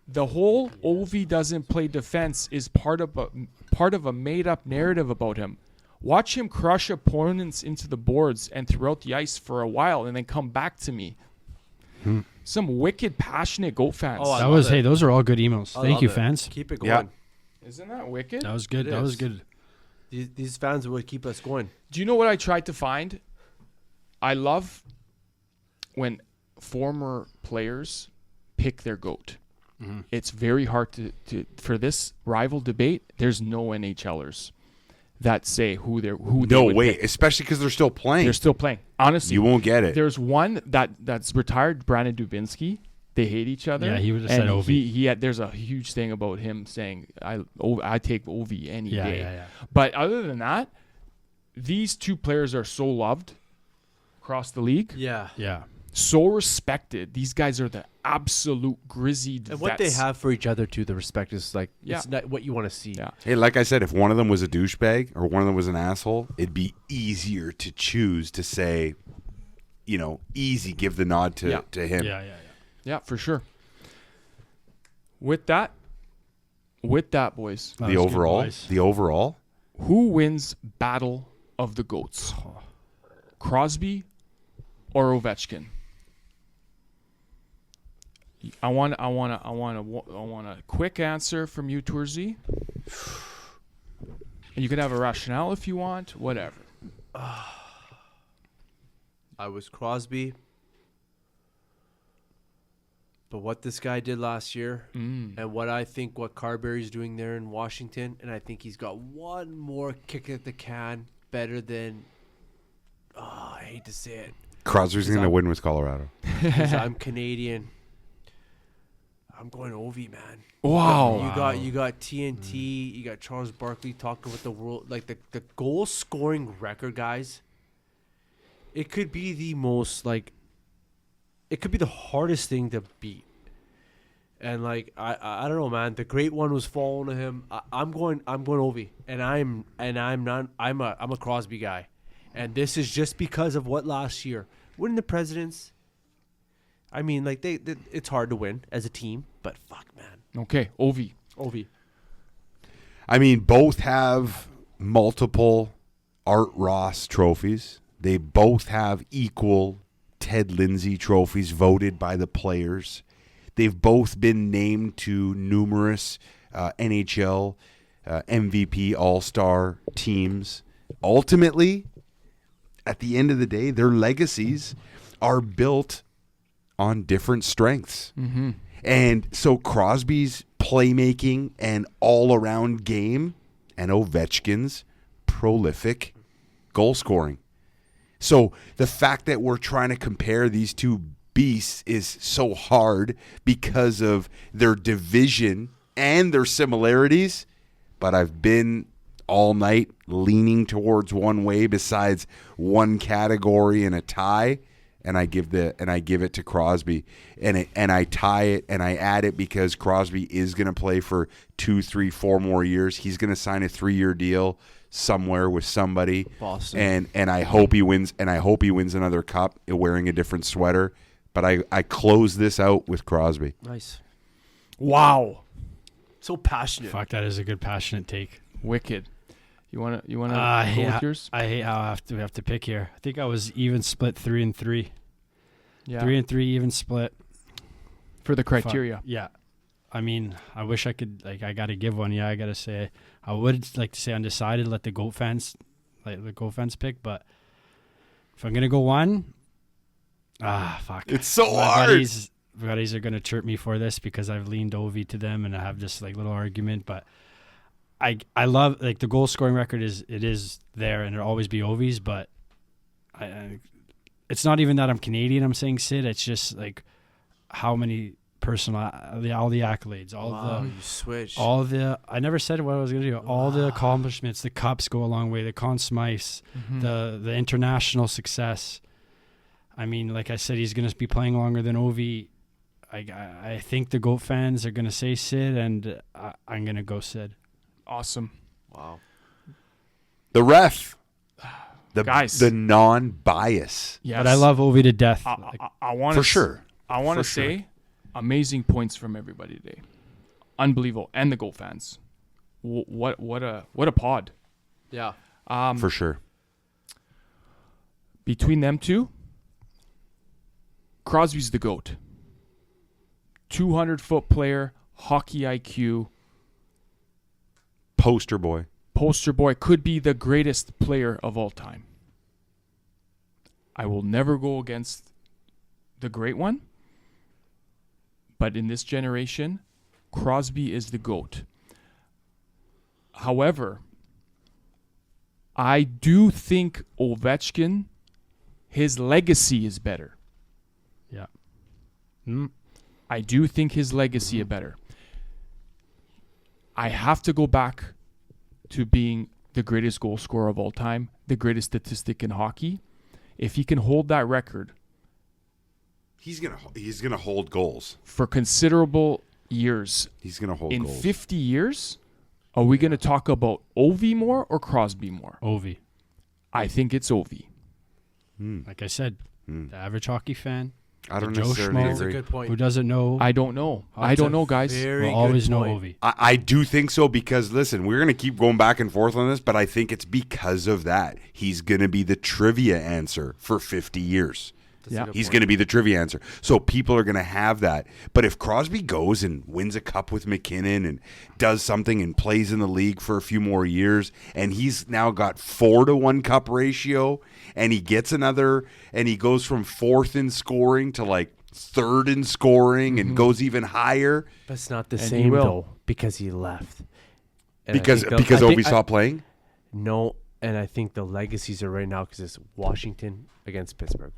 Speaker 1: The whole Ovi doesn't play defense is part of a made-up narrative about him. Watch him crush opponents into the boards and throughout the ice for a while and then come back to me. Some wicked, passionate Goat fans.
Speaker 3: Oh, I
Speaker 4: That
Speaker 3: love
Speaker 4: was
Speaker 3: it.
Speaker 4: hey, those are all good emails.
Speaker 3: I
Speaker 4: Thank
Speaker 3: love
Speaker 4: you,
Speaker 3: it.
Speaker 4: fans.
Speaker 3: Keep it
Speaker 2: Yeah.
Speaker 3: going.
Speaker 1: Isn't that wicked?
Speaker 4: That was good.
Speaker 3: It
Speaker 4: That was
Speaker 3: is.
Speaker 4: good.
Speaker 3: These fans would keep us going.
Speaker 1: Do you know what I tried to find? I love when former players pick their GOAT. It's very hard to for this rival debate. There's no NHLers that say who they
Speaker 2: No
Speaker 1: would
Speaker 2: way,
Speaker 1: pick.
Speaker 2: especially because they're still playing.
Speaker 1: They're still playing. Honestly,
Speaker 2: You won't get it.
Speaker 1: There's one that's retired, Brandon Dubinsky. They hate each other.
Speaker 4: Yeah, he would've
Speaker 1: and
Speaker 4: said Ovi.
Speaker 1: He had. There's a huge thing about him saying I take Ovi any
Speaker 4: Yeah,
Speaker 1: day.
Speaker 4: yeah, yeah.
Speaker 1: But other than that, these two players are so loved across the league,
Speaker 3: Yeah.
Speaker 4: Yeah.
Speaker 1: so respected. These guys are the absolute grizzled
Speaker 3: And what they
Speaker 1: vets.
Speaker 3: have for each other too, the respect is like
Speaker 1: Yeah.
Speaker 3: it's not what you want to see.
Speaker 1: Yeah.
Speaker 2: Hey, like I said, if one of them was a douchebag or one of them was an asshole, it'd be easier to choose to say, easy, give the nod to him.
Speaker 4: Yeah.
Speaker 1: Yeah, for sure. With that, boys,
Speaker 4: That was good, boys.
Speaker 2: The overall.
Speaker 1: who wins Battle of the Goats? Crosby or Ovechkin? I want a quick answer from you, Toorzy. And you can have a rationale if you want, whatever.
Speaker 3: I was Crosby. But what this guy did last year and what I think what Carberry's doing there in Washington, and I think he's got one more kick at the can better than I hate to say it.
Speaker 2: Crosby's going to win with Colorado.
Speaker 3: 'Cause I'm Canadian. I'm going Ovi, man.
Speaker 1: Wow.
Speaker 3: You got TNT, you got Charles Barkley talking with the world, like the goal scoring record, guys. It could be the most it could be the hardest thing to beat. And I don't know, man. The great one was following him. I'm going Ovi, and I'm a Crosby guy, and this is just because of what last year winning the Presidents. I mean, it's hard to win as a team, but fuck, man.
Speaker 1: Okay, Ovi.
Speaker 2: I mean, both have multiple Art Ross trophies. They both have equal Ted Lindsay trophies voted by the players. They've both been named to numerous NHL MVP All-Star teams. Ultimately, at the end of the day, their legacies are built on different strengths.
Speaker 1: Mm-hmm.
Speaker 2: And so Crosby's playmaking and all-around game and Ovechkin's prolific goal scoring. So the fact that we're trying to compare these two beasts is so hard because of their division and their similarities. But I've been all night leaning towards one way besides one category in a tie, and I give it to Crosby, and I tie it and I add it because Crosby is going to play for 2, 3, 4 more years. He's going to sign a 3-year deal somewhere with somebody,
Speaker 3: Boston.
Speaker 2: and I hope he wins. And I hope he wins another cup wearing a different sweater. But I close this out with Crosby.
Speaker 3: Nice.
Speaker 1: Wow.
Speaker 3: So passionate.
Speaker 4: Fuck, that is a good passionate take.
Speaker 1: Wicked. You wanna go
Speaker 4: Yeah,
Speaker 1: with yours?
Speaker 4: I hate how we have to pick here. I think I was even split 3-3.
Speaker 1: Yeah.
Speaker 4: 3-3 even split.
Speaker 1: For the criteria.
Speaker 4: Fuck, yeah. I mean, I wish I could, I got to give one. Yeah, I got to say, I would like to say undecided, let the Goat fans pick. But if I'm going to go one, fuck.
Speaker 2: It's so
Speaker 4: My
Speaker 2: hard.
Speaker 4: buddies are going to chirp me for this because I've leaned Ovi to them and I have this little argument. But I love, the goal scoring record is there and it'll always be Ovi's. But it's not even that I'm Canadian, I'm saying Sid. It's just how many all the accolades,
Speaker 3: You switched.
Speaker 4: I never said what I was going to do. All the accomplishments, the cups go a long way, the Conn Smythes, the international success. I mean, like I said, he's going to be playing longer than Ovi. I think the GOAT fans are going to say Sid, and I'm going to go Sid.
Speaker 1: Awesome.
Speaker 3: Wow.
Speaker 2: The ref.
Speaker 1: Guys.
Speaker 2: The non-bias.
Speaker 1: Yes.
Speaker 4: But I love Ovi to death.
Speaker 1: I want
Speaker 2: For sure.
Speaker 1: I want to
Speaker 2: For sure.
Speaker 1: say amazing points from everybody today. Unbelievable. And the Goat fans. What a pod.
Speaker 3: Yeah.
Speaker 2: For sure.
Speaker 1: Between them two, Crosby's the GOAT. 200-foot player, hockey IQ,
Speaker 2: Poster boy.
Speaker 1: poster boy, could be the greatest player of all time. I will never go against the great one, but in this generation, Crosby is the GOAT. However, I do think Ovechkin, his legacy is better.
Speaker 4: Yeah.
Speaker 1: I do think his legacy is better. I have to go back to being the greatest goal scorer of all time, the greatest statistic in hockey. If he can hold that record
Speaker 2: He's gonna hold goals.
Speaker 1: for considerable years,
Speaker 2: He's gonna hold
Speaker 1: in
Speaker 2: goals.
Speaker 1: 50 years, are we going to talk about Ovi more or Crosby more?
Speaker 4: Ovi.
Speaker 1: I think it's Ovi.
Speaker 4: Like I said, the average hockey fan
Speaker 2: I don't
Speaker 4: Joe
Speaker 2: necessarily
Speaker 4: Schmo.
Speaker 3: That's a
Speaker 2: agree.
Speaker 3: good point.
Speaker 4: who doesn't know
Speaker 1: I don't know. I
Speaker 3: That's
Speaker 1: don't
Speaker 3: a
Speaker 1: know, guys.
Speaker 3: very
Speaker 4: will always
Speaker 3: good
Speaker 4: know
Speaker 3: point.
Speaker 4: Ovi.
Speaker 2: I do think so because, listen, we're going to keep going back and forth on this, but I think it's because of that. He's going to be the trivia answer for 50 years.
Speaker 3: That's a
Speaker 1: Yeah.
Speaker 3: good
Speaker 2: He's
Speaker 3: point.
Speaker 2: going to be the trivia answer. So people are going to have that. But if Crosby goes and wins a cup with McKinnon and does something and plays in the league for a few more years, and he's now got 4-to-1 cup ratio, and he gets another, and he goes from 4th in scoring to like 3rd in scoring and goes even higher
Speaker 3: That's not the
Speaker 1: And he
Speaker 3: same
Speaker 1: will.
Speaker 3: though, because he left. And I
Speaker 2: because
Speaker 3: think
Speaker 2: because
Speaker 3: I think-
Speaker 2: Ovi stopped playing.
Speaker 3: No, and I think the legacies are right now because it's Washington against Pittsburgh.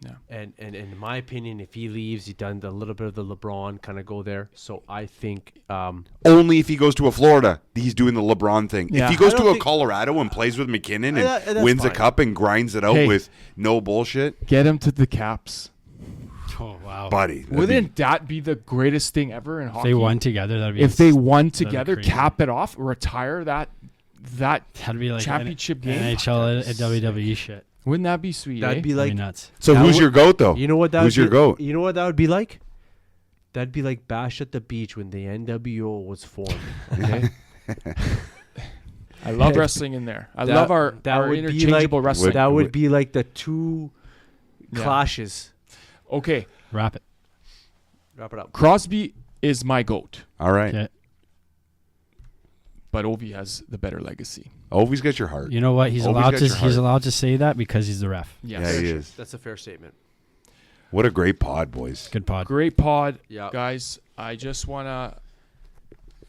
Speaker 1: Yeah.
Speaker 3: And in my opinion, if he leaves, he's done a little bit of the LeBron kind of go there. So I think
Speaker 2: Only if he goes to a Florida, he's doing the LeBron thing.
Speaker 1: Yeah.
Speaker 2: If he goes
Speaker 3: I
Speaker 2: to
Speaker 3: don't
Speaker 2: a
Speaker 3: think-
Speaker 2: Colorado and plays with McKinnon
Speaker 3: That's
Speaker 2: and wins a
Speaker 3: fine.
Speaker 2: cup and grinds it out
Speaker 1: Hey.
Speaker 2: with no bullshit,
Speaker 1: Get him to the Caps.
Speaker 4: Oh, wow.
Speaker 2: buddy. that'd
Speaker 1: Wouldn't that be the greatest thing ever in
Speaker 4: If
Speaker 1: hockey?
Speaker 4: they won together, that'd be
Speaker 1: If they won
Speaker 4: that'd be
Speaker 1: together,
Speaker 4: crazy.
Speaker 1: cap it off, retire that
Speaker 4: That'd be like
Speaker 1: championship game.
Speaker 4: NHL and WWE shit.
Speaker 1: Wouldn't that be sweet?
Speaker 3: that'd
Speaker 1: eh?
Speaker 3: be
Speaker 4: That'd
Speaker 3: like
Speaker 4: be nuts.
Speaker 2: So
Speaker 3: That
Speaker 2: who's
Speaker 3: would-
Speaker 2: your goat though?
Speaker 3: you know what that
Speaker 2: Who's
Speaker 3: would
Speaker 2: your
Speaker 3: be,
Speaker 2: goat?
Speaker 3: You know what that would be like? That'd be like Bash at the Beach when the NWO was formed. Okay,
Speaker 1: I love wrestling in there. I
Speaker 3: That-
Speaker 1: love our
Speaker 3: that would be
Speaker 1: interchangeable
Speaker 3: like-
Speaker 1: wrestling.
Speaker 3: that would be like the two
Speaker 1: Yeah.
Speaker 3: clashes.
Speaker 1: Okay,
Speaker 4: Wrap it.
Speaker 3: Wrap it up.
Speaker 1: Crosby is my goat,
Speaker 2: All right.
Speaker 4: Okay.
Speaker 1: but Ovi has the better legacy.
Speaker 2: Ovi's got your heart.
Speaker 4: You know what? He's
Speaker 2: Ovi's
Speaker 4: allowed
Speaker 2: got
Speaker 4: to.
Speaker 2: your
Speaker 4: He's
Speaker 2: heart.
Speaker 4: allowed to say that because he's the ref.
Speaker 1: Yes.
Speaker 2: Yeah, he
Speaker 3: Fair
Speaker 2: is.
Speaker 3: sh- That's a fair statement.
Speaker 2: What a great pod, boys.
Speaker 4: Good pod.
Speaker 1: Great pod,
Speaker 3: Yeah.
Speaker 1: guys. I just wanna,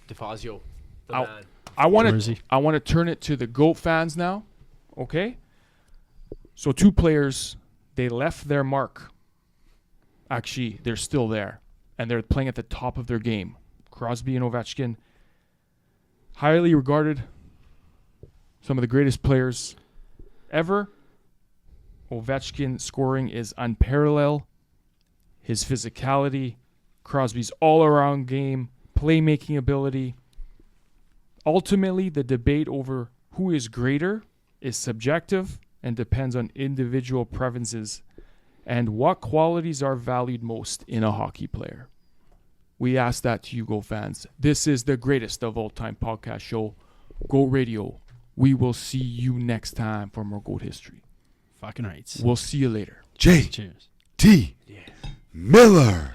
Speaker 3: DeFazio, the
Speaker 1: Ow.
Speaker 3: man.
Speaker 4: Toorzy.
Speaker 1: I want to turn it to the GOAT fans now. Okay. So 2 players, they left their mark. Actually, they're still there, and they're playing at the top of their game. Crosby and Ovechkin, highly regarded, some of the greatest players ever. Ovechkin scoring is unparalleled. His physicality, Crosby's all-around game, playmaking ability. Ultimately, the debate over who is greater is subjective and depends on individual preferences and what qualities are valued most in a hockey player. We ask that to you, Go fans. This is the greatest of all time podcast show, Go Radio. We will see you next time for more GOAT history.
Speaker 4: Fucking rights.
Speaker 1: We'll see you later.
Speaker 2: J.
Speaker 4: Cheers.
Speaker 2: T. Miller.